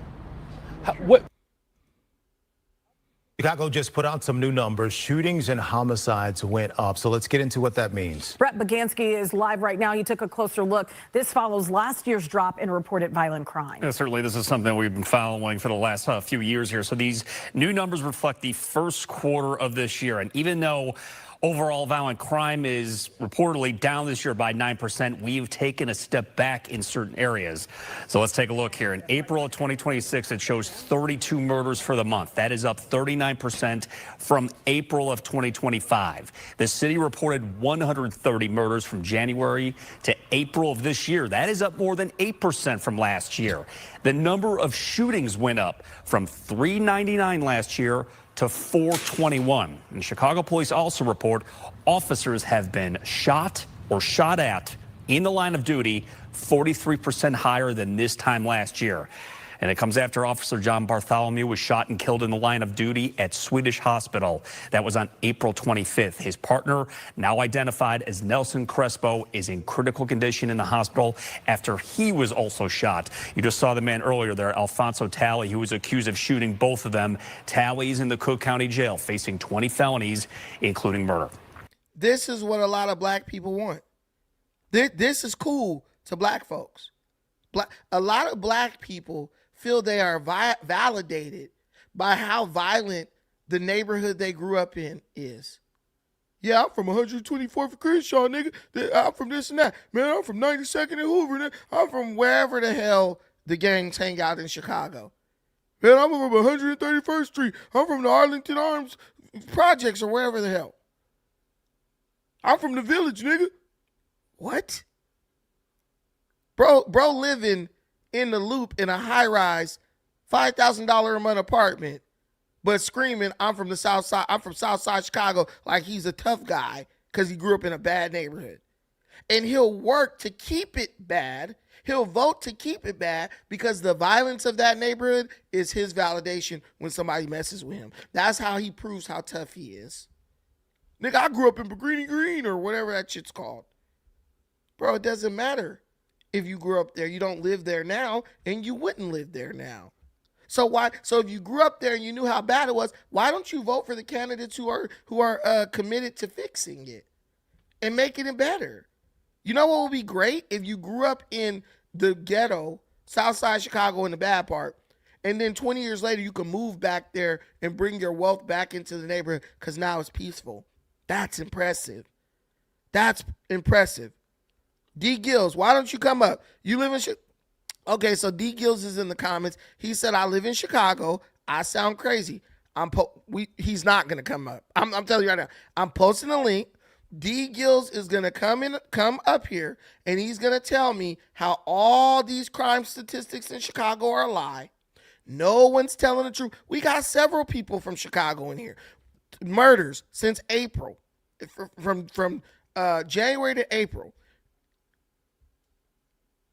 Chicago just put out some new numbers. Shootings and homicides went up. So let's get into what that means. Brett Bagansky is live right now. He took a closer look. This follows last year's drop in reported violent crime. Yeah, certainly, this is something we've been following for the last few years here. So these new numbers reflect the first quarter of this year. And even though overall violent crime is reportedly down this year by 9%, we've taken a step back in certain areas. So let's take a look here. In April of 2026, it shows 32 murders for the month. That is up 39% from April of 2025. The city reported 130 murders from January to April of this year. That is up more than 8% from last year. The number of shootings went up from 399 last year to 421. And Chicago police also report officers have been shot or shot at in the line of duty 43% higher than this time last year. And it comes after Officer John Bartholomew was shot and killed in the line of duty at Swedish Hospital. That was on April 25th. His partner, now identified as Nelson Crespo, is in critical condition in the hospital after he was also shot. You just saw the man earlier there, Alfonso Talley, who was accused of shooting both of them. Talley is in the Cook County Jail facing 20 felonies, including murder. This is what a lot of black people want. This is cool to black folks. A lot of black people feel they are validated by how violent the neighborhood they grew up in is. Yeah, I'm from 124th Crenshaw, nigga. I'm from this and that. Man, I'm from 92nd and Hoover. Nigga. I'm from wherever the hell the gangs hang out in Chicago. Man, I'm from 131st Street. I'm from the Arlington Arms Projects or wherever the hell. I'm from the Village, nigga. What? Bro living in the Loop in a high-rise, $5,000 a month apartment, but screaming, I'm from the South Side, I'm from South Side Chicago, like he's a tough guy because he grew up in a bad neighborhood. And he'll work to keep it bad. He'll vote to keep it bad because the violence of that neighborhood is his validation when somebody messes with him. That's how he proves how tough he is. Nigga, I grew up in Green or whatever that shit's called. Bro, it doesn't matter if you grew up there. You don't live there now, and you wouldn't live there now. So if you grew up there and you knew how bad it was, why don't you vote for the candidates who are committed to fixing it and making it better? You know what would be great? If you grew up in the ghetto, South Side Chicago in the bad part, and then 20 years later you can move back there and bring your wealth back into the neighborhood because now it's peaceful. That's impressive. That's impressive. D. Gills, why don't you come up? You live in Chicago? Okay, so D. Gills is in the comments. He said, I live in Chicago. I sound crazy. He's not going to come up. I'm telling you right now. I'm posting a link. D. Gills is going to come up here, and he's going to tell me how all these crime statistics in Chicago are a lie. No one's telling the truth. We got several people from Chicago in here. Murders since April, from January to April.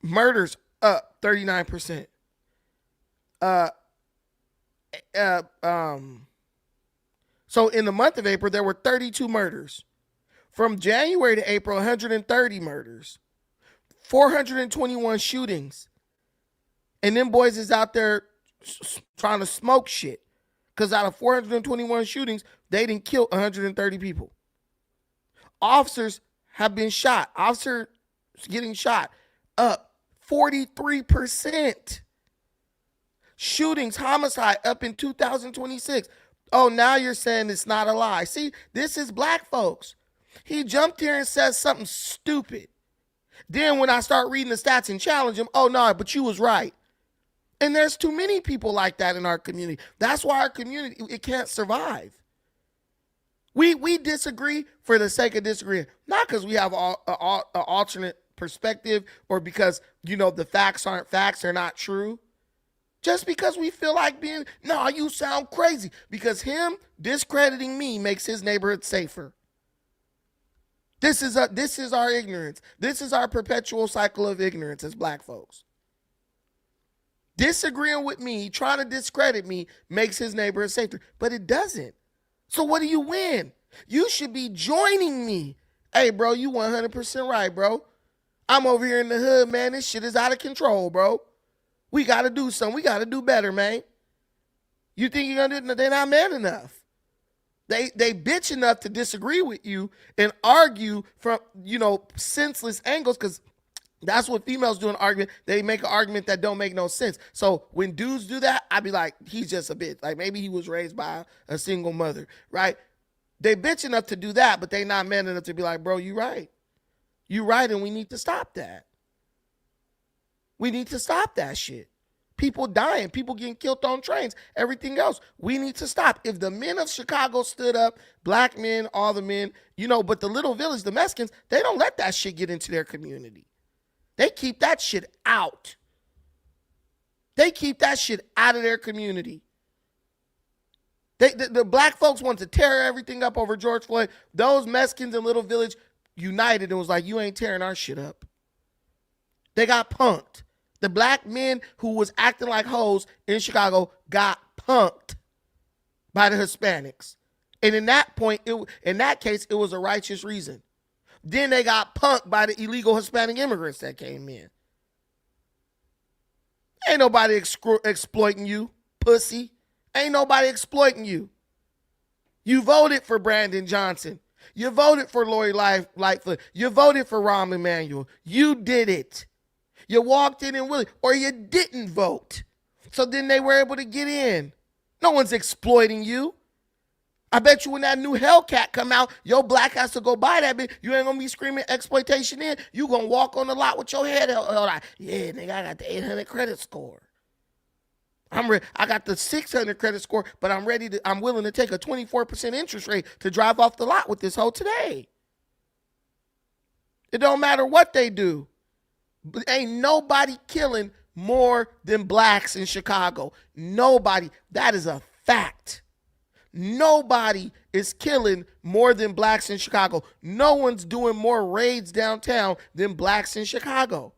Murders up 39%. So in the month of April, there were 32 murders. From January to April, 130 murders, 421 shootings. And them boys is out there trying to smoke shit. Because out of 421 shootings, they didn't kill 130 people. Officers have been shot. Officers getting shot up 43%. Shootings, homicide up in 2026. Oh, now you're saying it's not a lie. See, this is black folks. He jumped here and said something stupid. Then when I start reading the stats and challenge him, oh, no, but you was right. And there's too many people like that in our community. That's why our community, it can't survive. We disagree for the sake of disagreeing. Not because we have an alternate perspective or because, the facts aren't facts, they're not true. Just because we feel like being, no, you sound crazy. Because him discrediting me makes his neighborhood safer. This is our ignorance. This is our perpetual cycle of ignorance as black folks. Disagreeing with me, trying to discredit me, makes his neighborhood safer. But it doesn't. So what do you win? You should be joining me. Hey, bro, you 100% right, bro. I'm over here in the hood, man. This shit is out of control, bro. We got to do something. We got to do better, man. You think you're going to do it? They're not man enough. They bitch enough to disagree with you and argue from, senseless angles because that's what females do in argument. They make an argument that don't make no sense. So when dudes do that, I be like, he's just a bitch. Like maybe he was raised by a single mother, right? They bitch enough to do that, but they not man enough to be like, bro, you right. You right, and we need to stop that. We need to stop that shit. People dying, people getting killed on trains, everything else. We need to stop. If the men of Chicago stood up, black men, all the men, but the little village, the Mexicans, they don't let that shit get into their community. They keep that shit out. They keep that shit out of their community. The black folks want to tear everything up over George Floyd. Those Mexicans in Little Village united and was like, you ain't tearing our shit up. They got punked. The black men who was acting like hoes in Chicago got punked by the Hispanics. And in that case, it was a righteous reason. Then they got punked by the illegal Hispanic immigrants that came in. Ain't nobody exploiting you, pussy. Ain't nobody exploiting you. You voted for Brandon Johnson. You voted for Lori Lightfoot. You voted for Rahm Emanuel. You did it. You walked in and willing, or you didn't vote. So then they were able to get in. No one's exploiting you. I bet you when that new Hellcat come out, your black has to go buy that bitch. You ain't gonna be screaming exploitation in. You gonna walk on the lot with your head held out. Yeah, nigga, I got the 800 credit score. I got the 600 credit score, but I'm willing to take a 24% interest rate to drive off the lot with this hoe today. It don't matter what they do. But ain't nobody killing more than blacks in Chicago. Nobody. That is a fact. Nobody is killing more than blacks in Chicago. No one's doing more raids downtown than blacks in Chicago.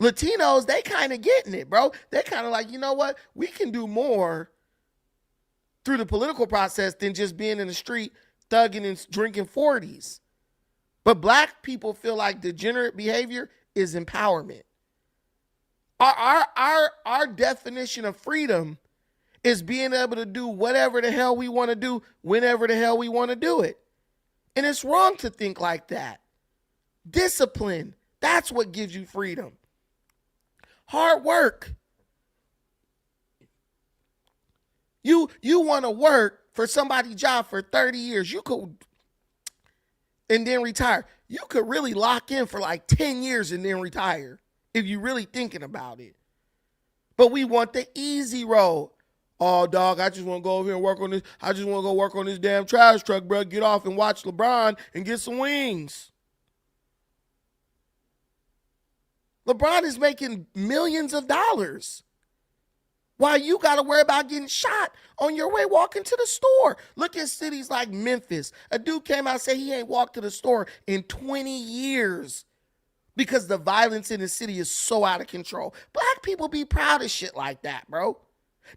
Latinos, they kind of getting it, bro. They're kind of like, you know what? We can do more through the political process than just being in the street thugging and drinking 40s. But black people feel like degenerate behavior is empowerment. Our definition of freedom is being able to do whatever the hell we want to do whenever the hell we want to do it. And it's wrong to think like that. Discipline, that's what gives you freedom. Hard work. You want to work for somebody's job for 30 years. You could, and then retire. You could really lock in for like 10 years and then retire if you're really thinking about it. But we want the easy road. Oh, dog, I just want to go over here and work on this. I just want to go work on this damn trash truck, bro. Get off and watch LeBron and get some wings. LeBron is making millions of dollars while you got to worry about getting shot on your way walking to the store. Look at cities like Memphis. A dude came out and said he ain't walked to the store in 20 years because the violence in the city is so out of control. Black people be proud of shit like that, bro.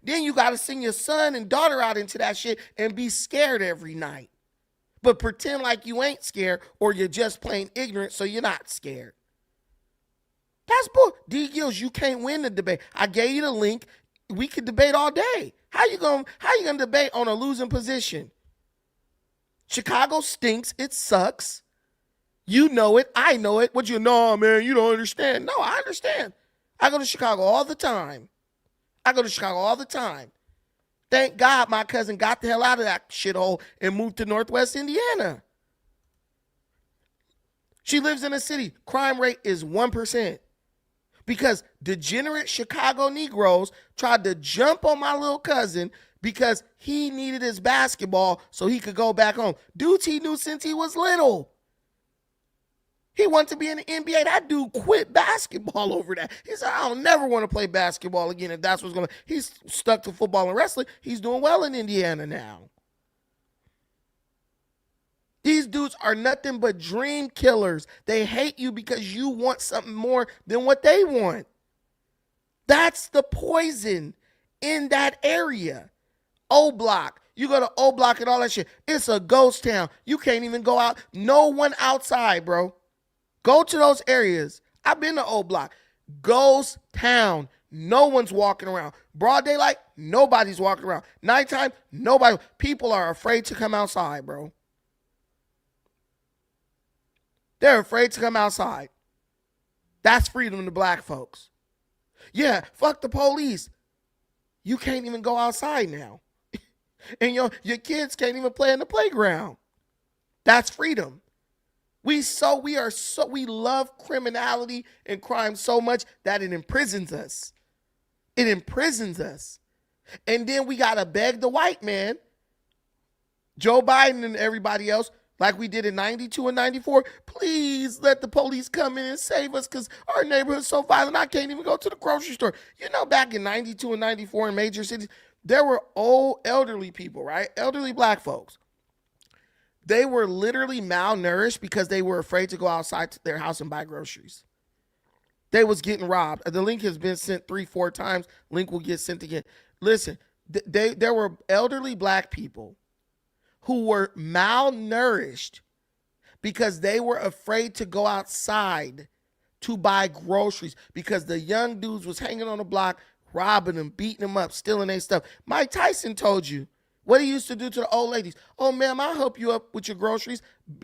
Then you got to send your son and daughter out into that shit and be scared every night. But pretend like you ain't scared or you're just plain ignorant so you're not scared. That's bull. D. Gills, you can't win the debate. I gave you the link. We could debate all day. How you gonna debate on a losing position? Chicago stinks. It sucks. You know it. I know it. What you know, man? You don't understand. No, I understand. I go to Chicago all the time. Thank God my cousin got the hell out of that shithole and moved to Northwest Indiana. She lives in a city. Crime rate is 1%. Because degenerate Chicago Negroes tried to jump on my little cousin because he needed his basketball so he could go back home. Dudes he knew since he was little. He wanted to be in the NBA. That dude quit basketball over that. He said, I don't never want to play basketball again if that's what's going to. He's stuck to football and wrestling. He's doing well in Indiana now. These dudes are nothing but dream killers. They hate you because you want something more than what they want. That's the poison in that area. O Block. You go to O Block and all that shit. It's a ghost town. You can't even go out. No one outside, bro. Go to those areas. I've been to O Block. Ghost town. No one's walking around. Broad daylight, nobody's walking around. Nighttime, nobody. People are afraid to come outside, bro. They're afraid to come outside. That's freedom to black folks. Yeah, fuck the police. You can't even go outside now. And your kids can't even play in the playground. That's freedom. We love criminality and crime so much that it imprisons us. It imprisons us. And then we got to beg the white man, Joe Biden and everybody else, like we did in 92 and 94, please let the police come in and save us because our neighborhood's so violent, I can't even go to the grocery store. You know, back in 92 and 94 in major cities, there were old elderly people, right? Elderly black folks. They were literally malnourished because they were afraid to go outside to their house and buy groceries. They was getting robbed. The link has been sent 3-4 times. Link will get sent again. Listen, there were elderly black people who were malnourished because they were afraid to go outside to buy groceries because the young dudes was hanging on the block, robbing them, beating them up, stealing their stuff. Mike Tyson told you what he used to do to the old ladies. Oh, ma'am, I'll help you up with your groceries.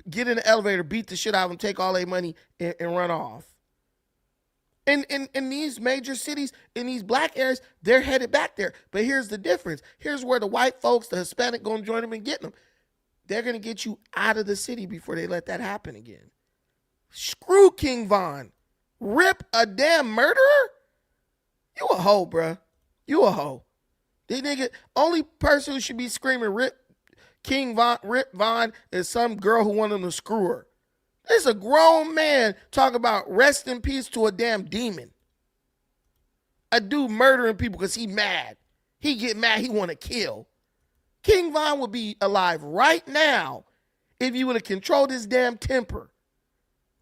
Get in the elevator, beat the shit out of them, take all their money, and run off. In these major cities, in these black areas, they're headed back there. But here's the difference. Here's where the white folks, the Hispanic, going to join them and get them. They're going to get you out of the city before they let that happen again. Screw King Von. Rip a damn murderer? You a hoe, bruh. You a hoe. The nigga, only person who should be screaming Rip Von is some girl who wanted to screw her. There's a grown man talking about rest in peace to a damn demon. a dude murdering people because he mad. He get mad, he want to kill. King Von would be alive right now if you would have controlled his damn temper.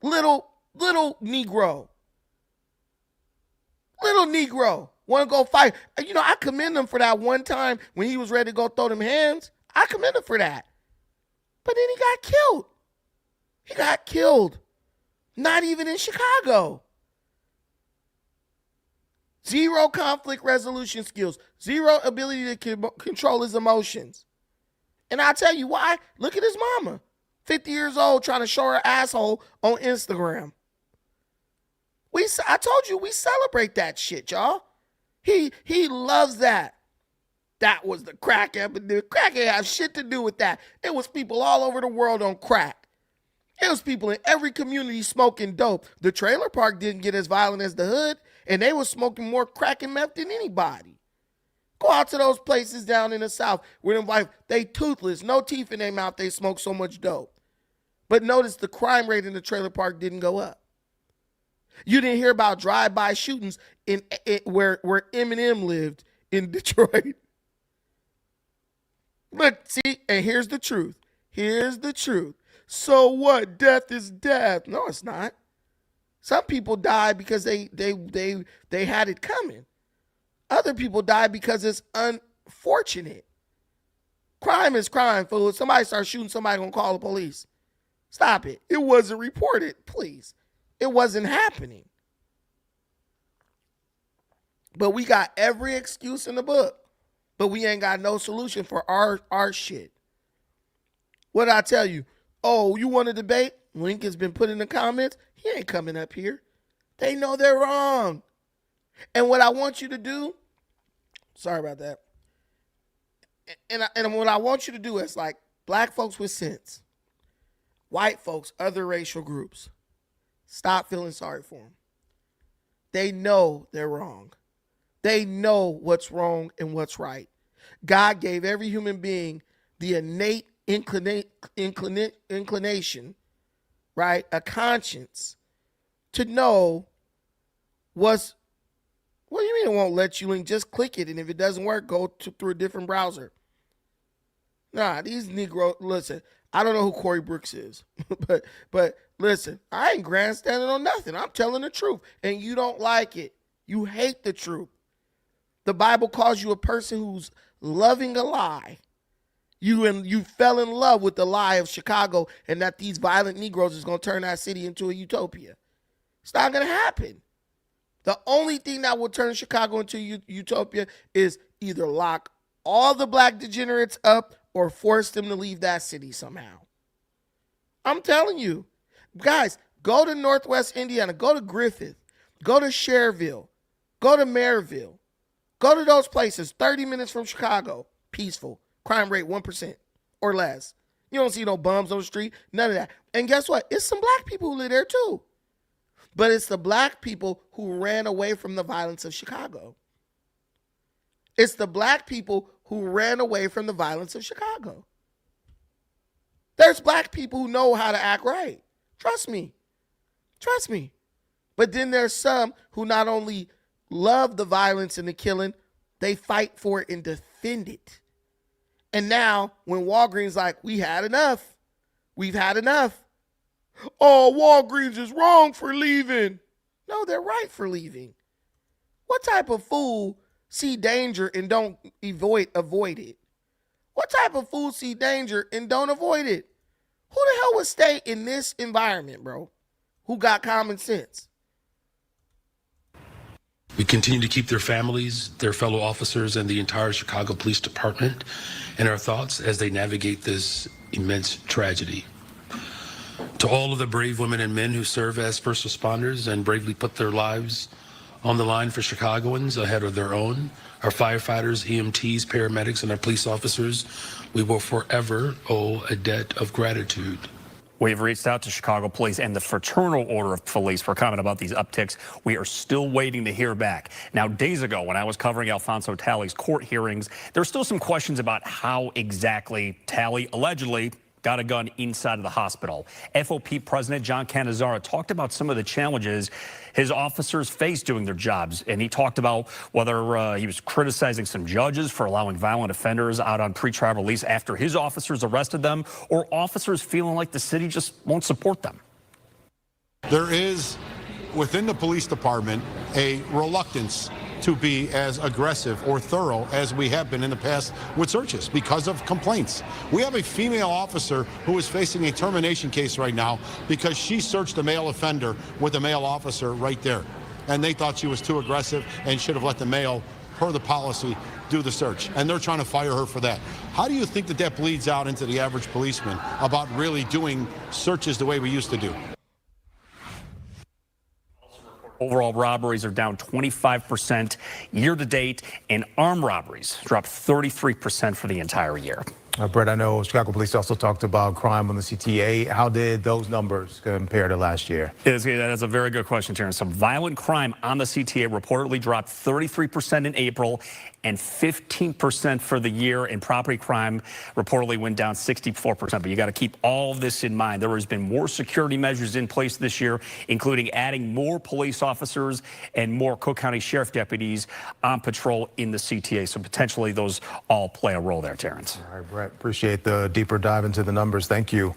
Little Negro. Little Negro. Want to go fight. You know, I commend him for that one time when he was ready to go throw them hands. I commend him for that. But then he got killed. He got killed. Not even in Chicago. Zero conflict resolution skills. Zero ability to control his emotions. And I'll tell you why. Look at his mama. 50 years old trying to show her asshole on Instagram. I told you we celebrate that shit, y'all. He loves that. That was the crack epidemic. Crack ain't have shit to do with that. It was people all over the world on crack. It was people in every community smoking dope. The trailer park didn't get as violent as the hood, and they were smoking more crack and meth than anybody. Go out to those places down in the South where them wife, they toothless, no teeth in their mouth, they smoke so much dope. But notice the crime rate in the trailer park didn't go up. You didn't hear about drive-by shootings in where Eminem lived in Detroit. Look, see, and here's the truth. Here's the truth. So what? Death is death. No, it's not. Some people die because they had it coming. Other people die because it's unfortunate. Crime is crime, fool. Somebody starts shooting, somebody gonna call the police. Stop it. It wasn't reported, please. It wasn't happening. But we got every excuse in the book. But we ain't got no solution for our shit. What did I tell you? Oh, you want to debate? Link has been put in the comments. He ain't coming up here. They know they're wrong. And what I want you to do, sorry about that. And what I want you to do is like black folks with sense, white folks, other racial groups, stop feeling sorry for them. They know they're wrong. They know what's wrong and what's right. God gave every human being the innate inclination, right? A conscience to know what do you mean it won't let you link? Just click it, and if it doesn't work, go through a different browser. Nah, these Negro, listen, I don't know who Corey Brooks is, but listen, I ain't grandstanding on nothing. I'm telling the truth, and you don't like it. You hate the truth. The Bible calls you a person who's loving a lie. You fell in love with the lie of Chicago and that these violent Negroes is going to turn that city into a utopia. It's not going to happen. The only thing that will turn Chicago into a utopia is either lock all the black degenerates up or force them to leave that city somehow. I'm telling you. Guys, go to Northwest Indiana. Go to Griffith. Go to Cherville. Go to Maryville. Go to those places, 30 minutes from Chicago. Peaceful. Crime rate 1% or less. You don't see no bums on the street. None of that. And guess what? It's some black people who live there too. But it's the black people who ran away from the violence of Chicago. It's the black people who ran away from the violence of Chicago. There's black people who know how to act right. Trust me. Trust me. But then there's some who not only love the violence and the killing, they fight for it and defend it. And now when Walgreens like, we had enough. We've had enough. Oh, Walgreens is wrong for leaving. No, they're right for leaving. What type of fool see danger and don't avoid it? What type of fool see danger and don't avoid it? Who the hell would stay in this environment, bro? Who got common sense? We continue to keep their families, their fellow officers, and the entire Chicago Police Department in our thoughts as they navigate this immense tragedy. To all of the brave women and men who serve as first responders and bravely put their lives on the line for Chicagoans ahead of their own, our firefighters, EMTs, paramedics, and our police officers, we will forever owe a debt of gratitude. We've reached out to Chicago Police and the Fraternal Order of Police for comment about these upticks. We are still waiting to hear back. Now, days ago, when I was covering Alphonso Talley's court hearings, there were still some questions about how exactly Talley allegedly got a gun inside of the hospital. FOP President John Canizara talked about some of the challenges his officers face doing their jobs, and he talked about whether he was criticizing some judges for allowing violent offenders out on pretrial release after his officers arrested them, or officers feeling like the city just won't support them. There is, within the police department, a reluctance to be as aggressive or thorough as we have been in the past with searches because of complaints. We have a female officer who is facing a termination case right now because she searched a male offender with a male officer right there. And they thought she was too aggressive and should have let the male, per the policy, do the search. And they're trying to fire her for that. How do you think that bleeds out into the average policeman about really doing searches the way we used to do? Overall robberies are down 25% year to date, and armed robberies dropped 33% for the entire year. Brett, I know Chicago police also talked about crime on the CTA. How did those numbers compare to last year? That is a very good question, Terrence. Some violent crime on the CTA reportedly dropped 33% in April and 15% for the year, and property crime reportedly went down 64%. But you got to keep all of this in mind. There has been more security measures in place this year, including adding more police officers and more Cook County Sheriff deputies on patrol in the CTA. So potentially those all play a role there, Terrence. All right, Brett, appreciate the deeper dive into the numbers. Thank you.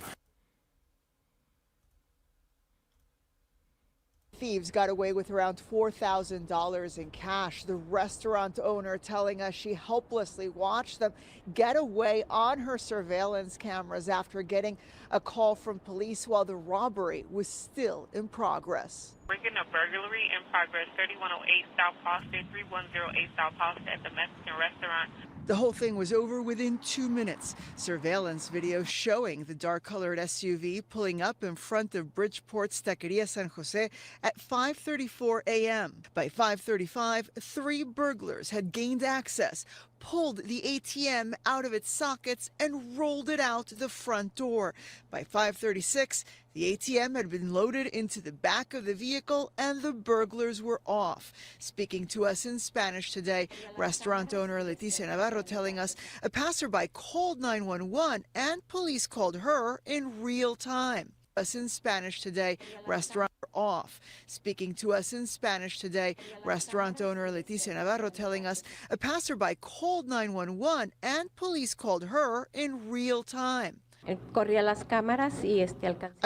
Thieves got away with around $4,000 in cash. The restaurant owner telling us she helplessly watched them get away on her surveillance cameras after getting a call from police while the robbery was still in progress. Breaking a burglary in progress, 3108 South Austin, 3108 South Austin at the Mexican restaurant. The whole thing was over within 2 minutes. Surveillance video showing the dark-colored SUV pulling up in front of Bridgeport's Taqueria San Jose at 5:34 a.m. By 5:35, 3 burglars had gained access, pulled the ATM out of its sockets, and rolled it out the front door. By 5:36, the ATM had been loaded into the back of the vehicle and the burglars were off. Speaking to us in Spanish today, restaurant owner Leticia Navarro telling us a passerby called 911 and police called her in real time. Us in Spanish today, restaurant off. Speaking to us in Spanish today, restaurant owner Leticia Navarro telling us a passerby called 911 and police called her in real time. I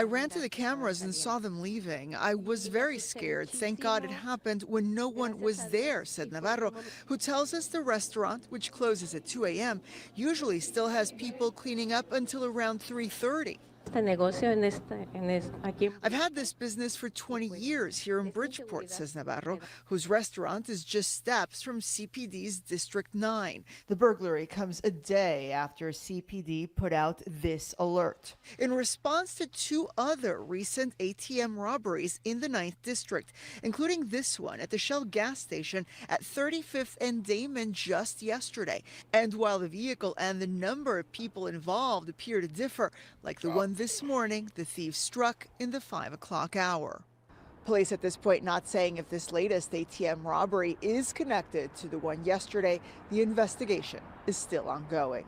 ran to the cameras and saw them leaving. I was very scared. Thank God it happened when no one was there, said Navarro, who tells us the restaurant, which closes at 2 a.m., usually still has people cleaning up until around 3:30. I've had this business for 20 years here in Bridgeport, says Navarro, whose restaurant is just steps from CPD's District 9. The burglary comes a day after CPD put out this alert. In response to 2 other recent ATM robberies in the 9th District, including this one at the Shell gas station at 35th and Damon just yesterday. And while the vehicle and the number of people involved appear to differ, like the one this morning, the thieves struck in the 5 o'clock hour. Police at this point not saying if this latest ATM robbery is connected to the one yesterday. The investigation is still ongoing.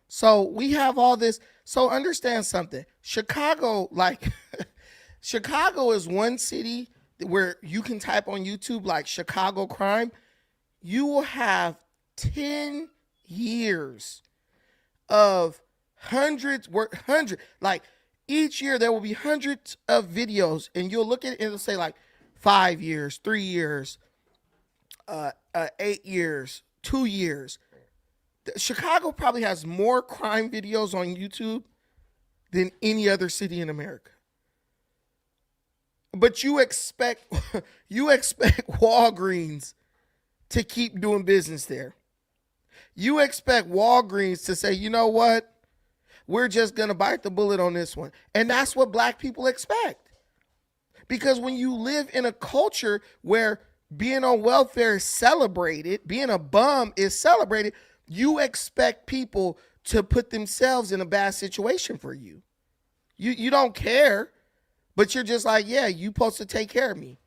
So we have all this. So understand something. Chicago, Chicago is one city where you can type on YouTube like Chicago crime. You will have 10 years of hundreds, like each year there will be hundreds of videos, and you'll look at it and it'll say like 5 years, 3 years, 8 years, 2 years. Chicago probably has more crime videos on YouTube than any other city in America. But you expect Walgreens to keep doing business there. You expect Walgreens to say, you know what? We're just going to bite the bullet on this one. And that's what black people expect. Because when you live in a culture where being on welfare is celebrated, being a bum is celebrated, you expect people to put themselves in a bad situation for you. You don't care, but you're just like, yeah, you supposed to take care of me.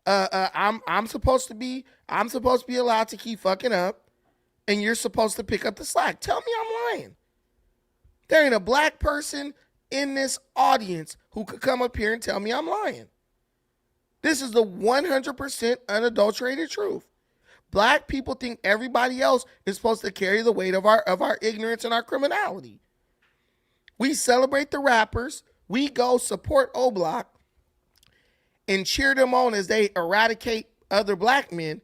I'm supposed to be allowed to keep fucking up, and you're supposed to pick up the slack. Tell me I'm lying. There ain't a black person in this audience who could come up here and tell me I'm lying. This is the 100% unadulterated truth. Black people think everybody else is supposed to carry the weight of our ignorance and our criminality. We celebrate the rappers. We go support O-Block and cheer them on as they eradicate other black men.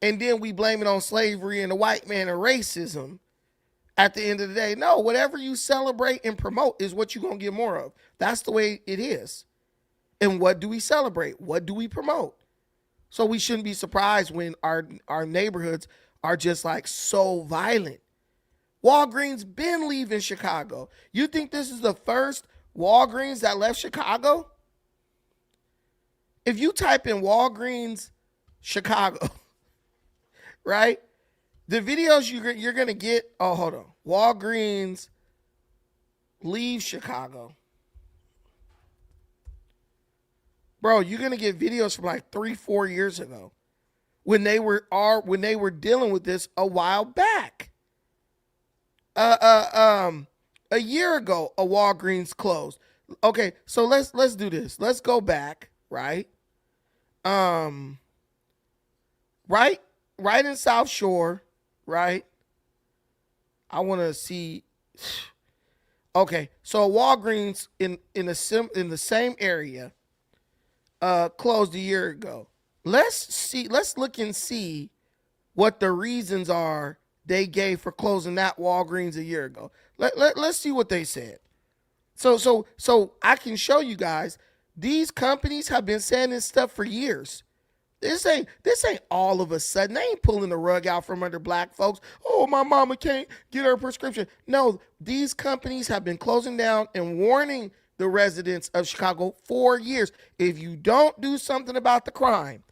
And then we blame it on slavery and the white man and racism. At the end of the day, no, whatever you celebrate and promote is what you're going to get more of. That's the way it is. And what do we celebrate? What do we promote? So we shouldn't be surprised when our neighborhoods are just like so violent. Walgreens been leaving Chicago. You think this is the first Walgreens that left Chicago? If you type in Walgreens Chicago, right? The videos you're going to get, oh, hold on. Walgreens leave Chicago. Bro, you're going to get videos from like 3-4 years ago when they were dealing with this a while back. A year ago, a Walgreens closed. Okay, so let's do this. Let's go back, right? Right in South Shore, right? I want to see. Okay, so a Walgreens in the same area closed a year ago. Let's look and see what the reasons are they gave for closing that Walgreens a year ago. Let's see what they said. So I can show you guys, these companies have been saying this stuff for years. This ain't all of a sudden. They ain't pulling the rug out from under black folks. Oh, my mama can't get her prescription. No, these companies have been closing down and warning the residents of Chicago for years. If you don't do something about the crime,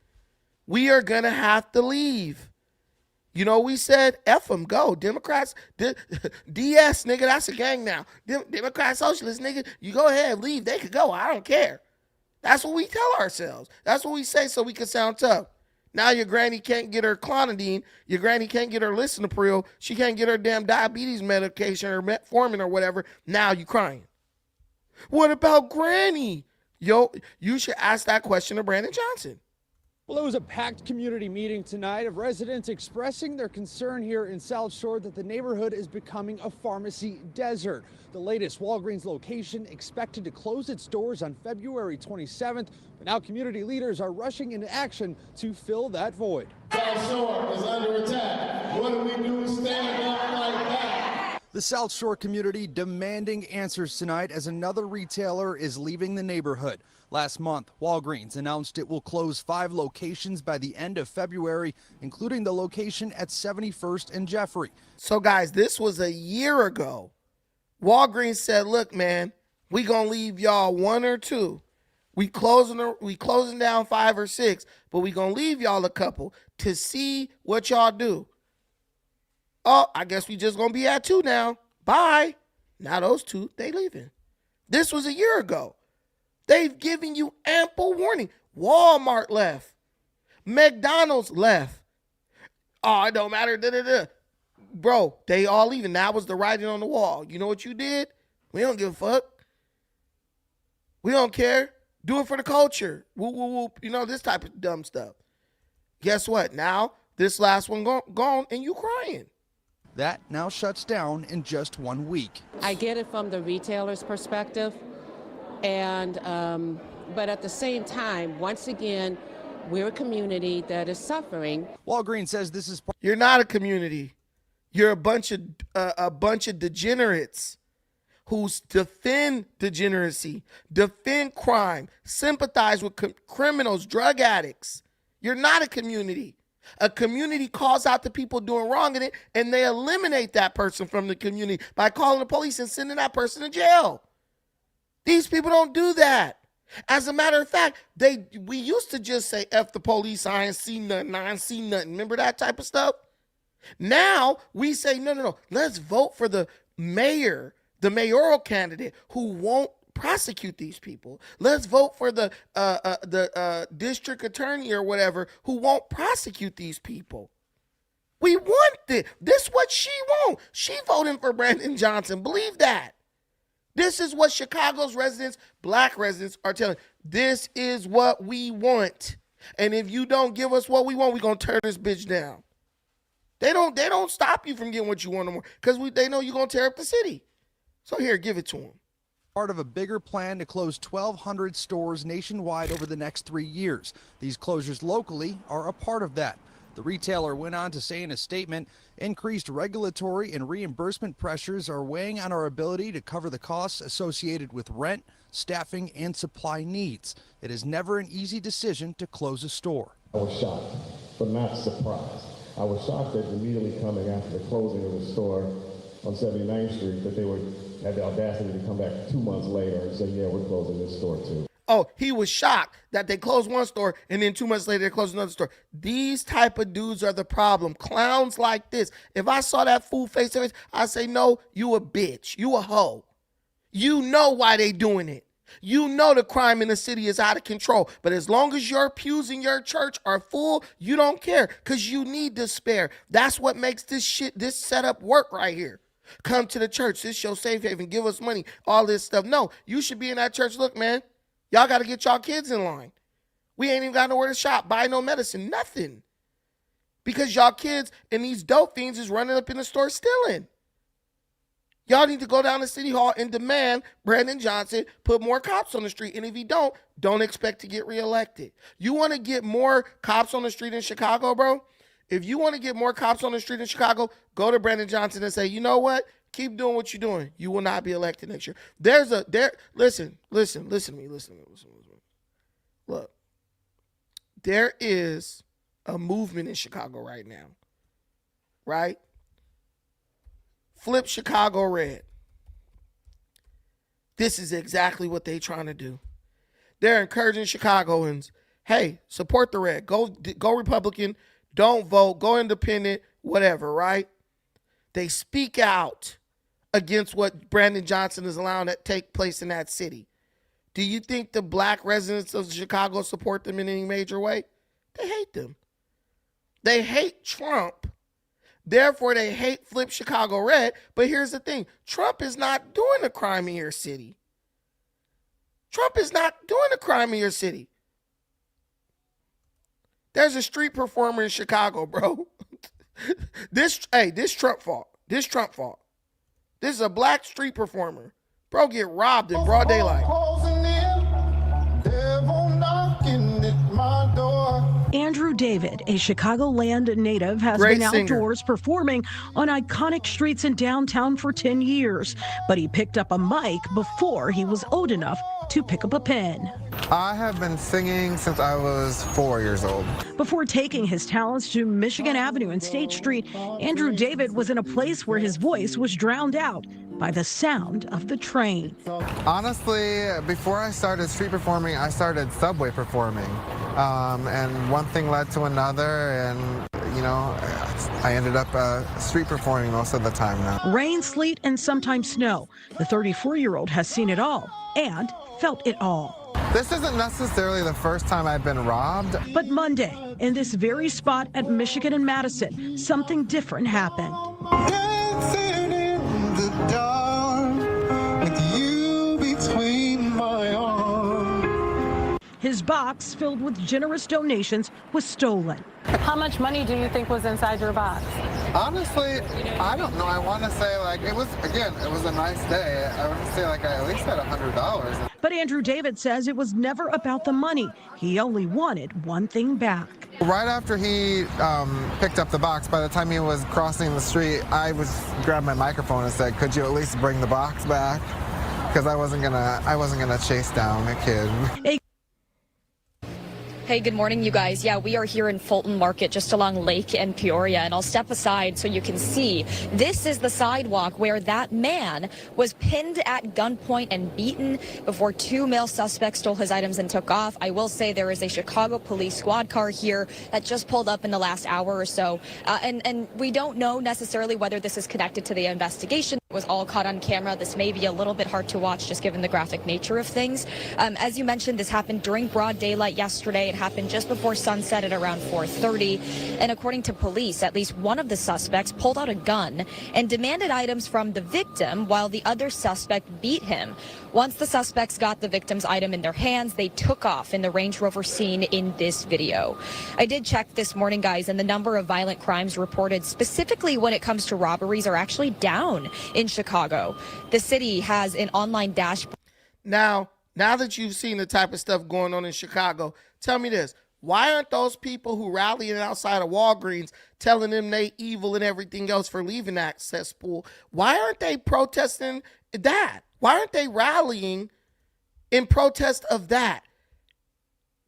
we are going to have to leave. You know, we said, F them, go. Democrats, DS, nigga, that's a gang now. Democrat, socialist, nigga, you go ahead, leave. They could go. I don't care. That's what we tell ourselves. That's what we say so we can sound tough. Now your granny can't get her clonidine. Your granny can't get her lisinopril. She can't get her damn diabetes medication or metformin or whatever. Now you crying. What about granny? Yo, you should ask that question to Brandon Johnson. Well, it was a packed community meeting tonight of residents expressing their concern here in South Shore that the neighborhood is becoming a pharmacy desert. The latest Walgreens location expected to close its doors on February 27th, but now community leaders are rushing into action to fill that void. South Shore is under attack. What do we do to stand up like that? The South Shore community demanding answers tonight as another retailer is leaving the neighborhood. Last month, Walgreens announced it will close 5 locations by the end of February, including the location at 71st and Jeffrey. So, guys, this was a year ago. Walgreens said, look, man, we going to leave y'all 1 or 2. We closing down 5 or 6, but we going to leave y'all a couple to see what y'all do. Oh, I guess we just going to be at 2 now. Bye. Now those 2, they leaving. This was a year ago. They've given you ample warning. Walmart left. McDonald's left. Oh, it don't matter. Bro, they all leaving. That was the writing on the wall. You know what you did? We don't give a fuck. We don't care. Do it for the culture. Whoop, whoop, whoop. You know, this type of dumb stuff. Guess what? Now, this last one gone and you crying. That now shuts down in just 1 week. I get it from the retailer's perspective. And but at the same time, once again, we're a community that is suffering. Walgreens says this is. You're not a community. You're a bunch of degenerates who defend degeneracy, defend crime, sympathize with criminals, drug addicts. You're not a community. A community calls out the people doing wrong in it, and they eliminate that person from the community by calling the police and sending that person to jail. These people don't do that. As a matter of fact, we used to just say F the police, I ain't seen nothing. Remember that type of stuff? Now we say, no. Let's vote for the mayor, the mayoral candidate who won't prosecute these people. Let's vote for the district attorney or whatever who won't prosecute these people. We want this. This is what she wants. She voting for Brandon Johnson. Believe that. This is what Chicago's residents, black residents, are telling. This is what we want. And if you don't give us what we want, we're going to tear this bitch down. They don't stop you from getting what you want no more because they know you're going to tear up the city. So here, give it to them. Part of a bigger plan to close 1,200 stores nationwide over the next 3 years. These closures locally are a part of that. The retailer went on to say in a statement, increased regulatory and reimbursement pressures are weighing on our ability to cover the costs associated with rent, staffing, and supply needs. It is never an easy decision to close a store. I was shocked, but not surprised. I was shocked that immediately coming after the closing of the store on 79th Street that they had the audacity to come back 2 months later and say, yeah, we're closing this store too. Oh, he was shocked that they closed one store and then 2 months later they closed another store. These type of dudes are the problem. Clowns like this. If I saw that fool face to face, I'd say, no, you a bitch. You a hoe. You know why they doing it. You know the crime in the city is out of control. But as long as your pews in your church are full, you don't care because you need to spare. That's what makes this setup work right here. Come to the church. This your safe haven. Give us money. All this stuff. No, you should be in that church. Look, man. Y'all got to get y'all kids in line. We ain't even got nowhere to shop, buy no medicine, nothing. Because y'all kids and these dope fiends is running up in the store stealing. Y'all need to go down to City Hall and demand Brandon Johnson put more cops on the street. And if he don't expect to get reelected. You want to get more cops on the street in Chicago, bro? If you want to get more cops on the street in Chicago, go to Brandon Johnson and say, you know what? Keep doing what you're doing. You will not be elected next year. Listen to me. Look, there is a movement in Chicago right now, right? Flip Chicago red. This is exactly what they're trying to do. They're encouraging Chicagoans, hey, support the red. Go Republican. Don't vote. Go independent. Whatever, right? They speak out against what Brandon Johnson is allowing to take place in that city. Do you think the black residents of Chicago support them in any major way? They hate them. They hate Trump. Therefore, they hate Flip Chicago Red. But here's the thing. Trump is not doing a crime in your city. Trump is not doing a crime in your city. There's a street performer in Chicago, bro. This Trump fault. This Trump fault. This is a black street performer. Bro get robbed in broad daylight. Andrew David, a Chicagoland native, has Great been singer. outdoors performing on iconic streets in downtown for 10 years. But he picked up a mic before he was old enough to pick up a pen. I have been singing since I was 4 years old. Before taking his talents to Michigan Avenue and State Street, Andrew David was in a place where his voice was drowned out by the sound of the train. Honestly, before I started street performing, I started subway performing. And one thing led to another, and I ended up street performing most of the time now. Rain, sleet, and sometimes snow. The 34-year-old has seen it all and felt it all. This isn't necessarily the first time I've been robbed. But Monday, in this very spot at Michigan and Madison, something different happened. Dancing in the dark with you between my arms. His box, filled with generous donations, was stolen. How much money do you think was inside your box? Honestly, I don't know. I want to say it was a nice day. I would say I at least had $100. But Andrew David says it was never about the money. He only wanted one thing back. Right after he picked up the box, by the time he was crossing the street, I grabbed my microphone and said, "Could you at least bring the box back?" Because I wasn't gonna chase down a kid. Hey, good morning, you guys. Yeah, we are here in Fulton Market, just along Lake and Peoria, and I'll step aside so you can see. This is the sidewalk where that man was pinned at gunpoint and beaten before two male suspects stole his items and took off. I will say there is a Chicago police squad car here that just pulled up in the last hour or so, and we don't know necessarily whether this is connected to the investigation. It was all caught on camera. This may be a little bit hard to watch just given the graphic nature of things. As you mentioned, this happened during broad daylight yesterday. It happened just before sunset at around 4:30. And according to police, at least one of the suspects pulled out a gun and demanded items from the victim while the other suspect beat him. Once the suspects got the victim's item in their hands, they took off in the Range Rover seen in this video. I did check this morning, guys, and the number of violent crimes reported specifically when it comes to robberies are actually down in Chicago. The city has an online dashboard. Now that you've seen the type of stuff going on in Chicago, tell me this. Why aren't those people who rallying outside of Walgreens telling them they evil and everything else for leaving that cesspool? Why aren't they protesting that? Why aren't they rallying in protest of that?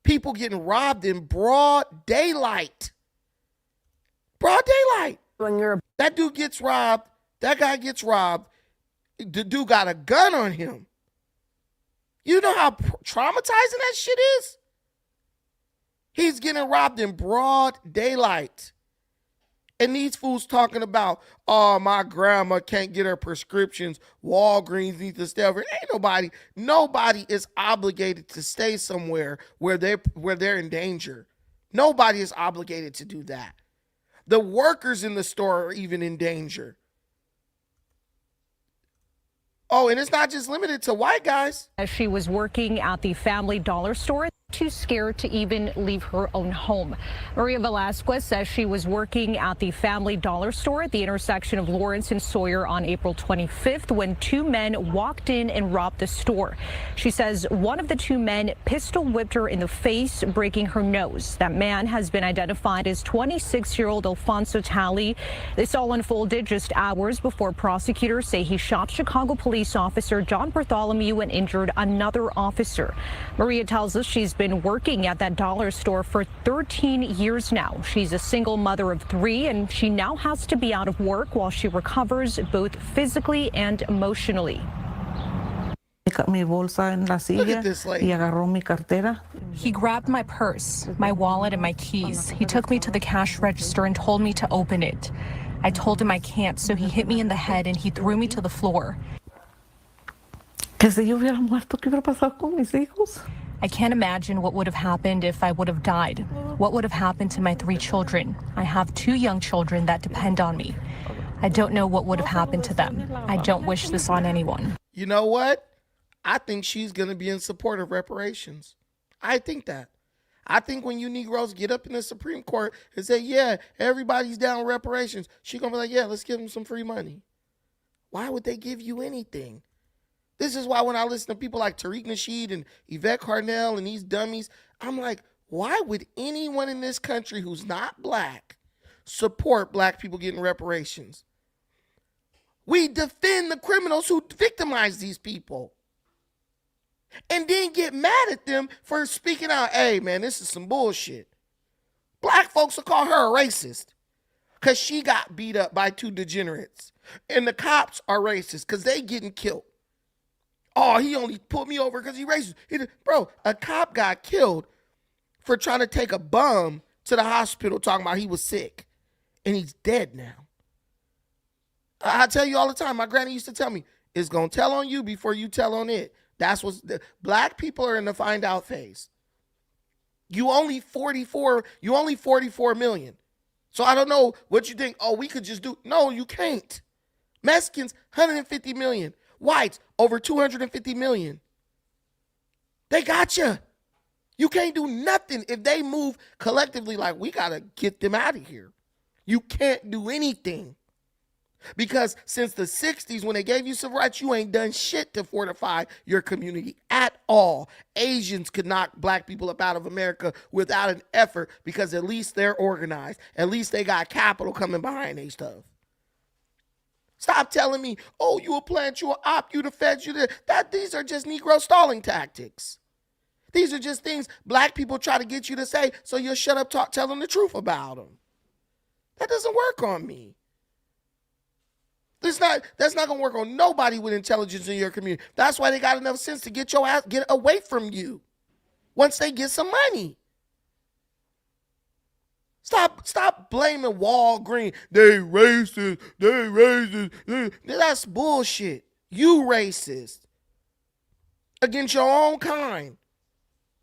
People getting robbed in broad daylight. Broad daylight. That dude gets robbed. That guy gets robbed. The dude got a gun on him. You know how traumatizing that shit is? He's getting robbed in broad daylight. And these fools talking about, oh, my grandma can't get her prescriptions. Walgreens needs to stay over. Ain't nobody is obligated to stay somewhere where they're in danger. Nobody is obligated to do that. The workers in the store are even in danger. Oh, and it's not just limited to white guys. As she was working at the Family Dollar store, too scared to even leave her own home. Maria Velasquez says she was working at the Family Dollar store at the intersection of Lawrence and Sawyer on April 25th when two men walked in and robbed the store. She says one of the two men pistol whipped her in the face, breaking her nose. That man has been identified as 26-year-old Alfonso Talley. This all unfolded just hours before prosecutors say he shot Chicago police officer John Bartholomew and injured another officer. Maria tells us she's been working at that dollar store for 13 years now. She's a single mother of three, and she now has to be out of work while she recovers both physically and emotionally. Mi bolsa en la silla y agarró mi cartera. He grabbed my purse, my wallet, and my keys. He took me to the cash register and told me to open it. I told him I can't, so he hit me in the head and he threw me to the floor. Que si yo hubiera muerto, ¿qué hubiera pasado con mis hijos? I can't imagine what would have happened if I would have died. What would have happened to my three children? I have two young children that depend on me. I don't know what would have happened to them. I don't wish this on anyone. You know what? I think she's going to be in support of reparations. I think that. I think when you Negroes get up in the Supreme Court and say, yeah, everybody's down with reparations, she's going to be like, yeah, let's give them some free money. Why would they give you anything? This is why when I listen to people like Tariq Nasheed and Yvette Carnell and these dummies, I'm like, why would anyone in this country who's not black support black people getting reparations? We defend the criminals who victimize these people and then get mad at them for speaking out. Hey, man, this is some bullshit. Black folks will call her a racist because she got beat up by two degenerates. And the cops are racist because they getting killed. Oh, he only pulled me over because he racist. Bro, a cop got killed for trying to take a bum to the hospital talking about he was sick. And he's dead now. I tell you all the time, my granny used to tell me, it's going to tell on you before you tell on it. That's what black people are in the find out phase. You only 44 million. So I don't know what you think, oh, we could just do. No, you can't. Mexicans, 150 million. Whites, over 250 million. They got you. You can't do nothing if they move collectively like we got to get them out of here. You can't do anything. Because since the 60s, when they gave you civil rights, you ain't done shit to fortify your community at all. Asians could knock black people up out of America without an effort because at least they're organized. At least they got capital coming behind their stuff. Stop telling me, oh, you a plant, you a op, you the feds, you the... These are just Negro stalling tactics. These are just things black people try to get you to say so you'll shut up, tell them the truth about them. That doesn't work on me. That's not going to work on nobody with intelligence in your community. That's why they got enough sense to get your ass, get away from you once they get some money. Stop blaming Walgreens. They racist. That's bullshit. You racist against your own kind.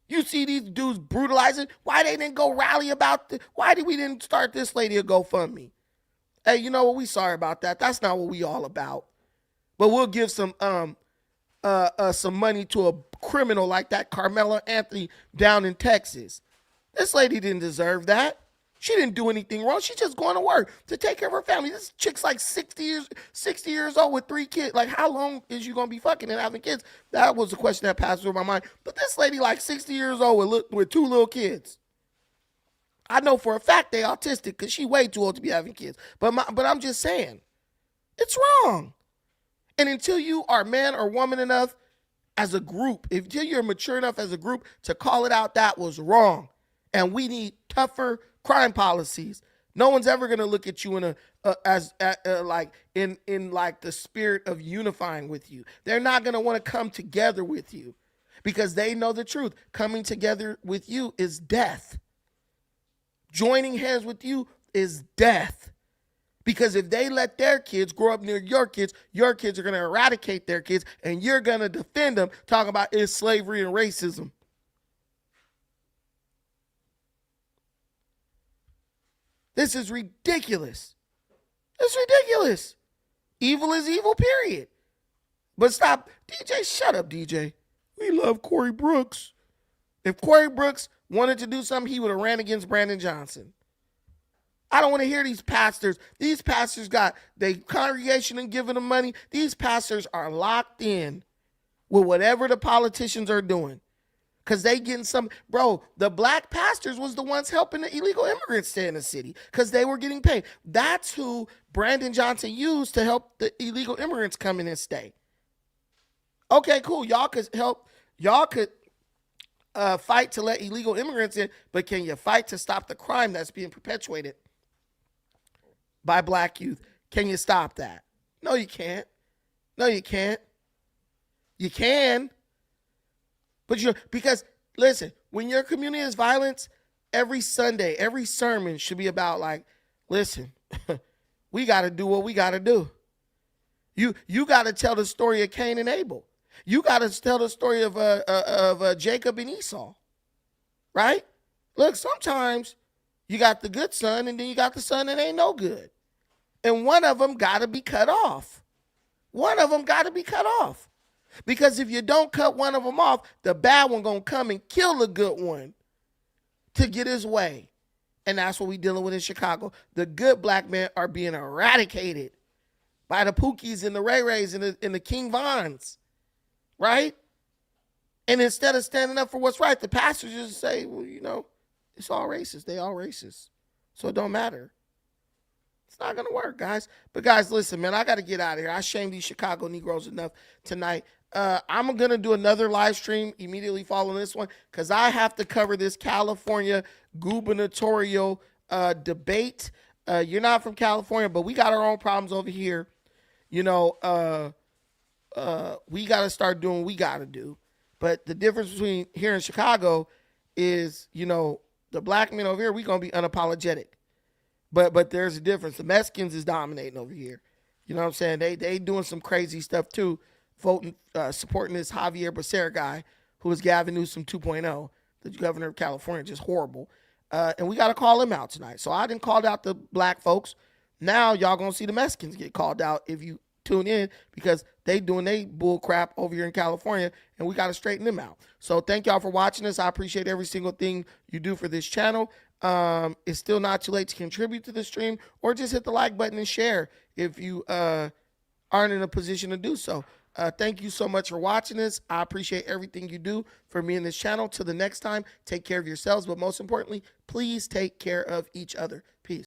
You see these dudes brutalizing. Why they didn't go rally about this? Why did we didn't start this lady a GoFundMe? Hey, you know what? We sorry about that. That's not what we all about. But we'll give some money to a criminal like that Carmelo Anthony down in Texas. This lady didn't deserve that. She didn't do anything wrong. She's just going to work to take care of her family. This chick's like 60 years old with 3 kids. Like, how long is you going to be fucking and having kids? That was the question that passed through my mind. But this lady like 60 years old with 2 little kids. I know for a fact they autistic because she way too old to be having kids. But I'm just saying, it's wrong. And until you are man or woman enough as a group, until you're mature enough as a group to call it out, that was wrong. And we need tougher crime policies. No one's ever going to look at you in like the spirit of unifying with you. They're not going to want to come together with you because they know the truth. Coming together with you is death. Joining hands with you is death. Because if they let their kids grow up near your kids are going to eradicate their kids and you're going to defend them, talking about it's slavery and racism. This is ridiculous. It's ridiculous. Evil is evil, period. But stop. DJ, shut up, DJ. We love Corey Brooks. If Corey Brooks wanted to do something, he would have ran against Brandon Johnson. I don't want to hear these pastors. These pastors got their congregation and giving them money. These pastors are locked in with whatever the politicians are doing. Because they getting some, bro, the black pastors was the ones helping the illegal immigrants stay in the city because they were getting paid. That's who Brandon Johnson used to help the illegal immigrants come in and stay. Okay, cool. Y'all could help. Y'all could fight to let illegal immigrants in, but can you fight to stop the crime that's being perpetuated by black youth? Can you stop that? No, you can't. No, you can't. You can. But because listen, when your community is violence, every Sunday, every sermon should be about like, listen, we got to do what we got to do. You got to tell the story of Cain and Abel. You got to tell the story of Jacob and Esau, right? Look, sometimes you got the good son and then you got the son that ain't no good. And one of them got to be cut off. One of them got to be cut off. Because if you don't cut one of them off, the bad one going to come and kill the good one to get his way. And that's what we dealing with in Chicago. The good black men are being eradicated by the Pookies and the Ray Rays and the King Vons, right? And instead of standing up for what's right, the pastors just say, well, you know, it's all racist. They all racist. So it don't matter. It's not going to work, guys. But, guys, listen, man, I got to get out of here. I shamed these Chicago Negroes enough tonight. I'm going to do another live stream immediately following this one because I have to cover this California gubernatorial debate. You're not from California, but we got our own problems over here. You know, we got to start doing what we got to do. But the difference between here in Chicago is, you know, the black men over here, we going to be unapologetic. But there's a difference. The Mexicans is dominating over here. You know what I'm saying? They doing some crazy stuff too, voting, supporting this Javier Becerra guy who is Gavin Newsom 2.0, the governor of California, just horrible. And we got to call him out tonight. So I didn't call out the black folks. Now y'all going to see the Mexicans get called out if you tune in because they doing they bull crap over here in California and we got to straighten them out. So thank y'all for watching this. I appreciate every single thing you do for this channel. It's still not too late to contribute to the stream or just hit the like button and share if you aren't in a position to do so. Thank you so much for watching this. I appreciate everything you do for me and this channel. Till the next time, take care of yourselves, but most importantly, please take care of each other.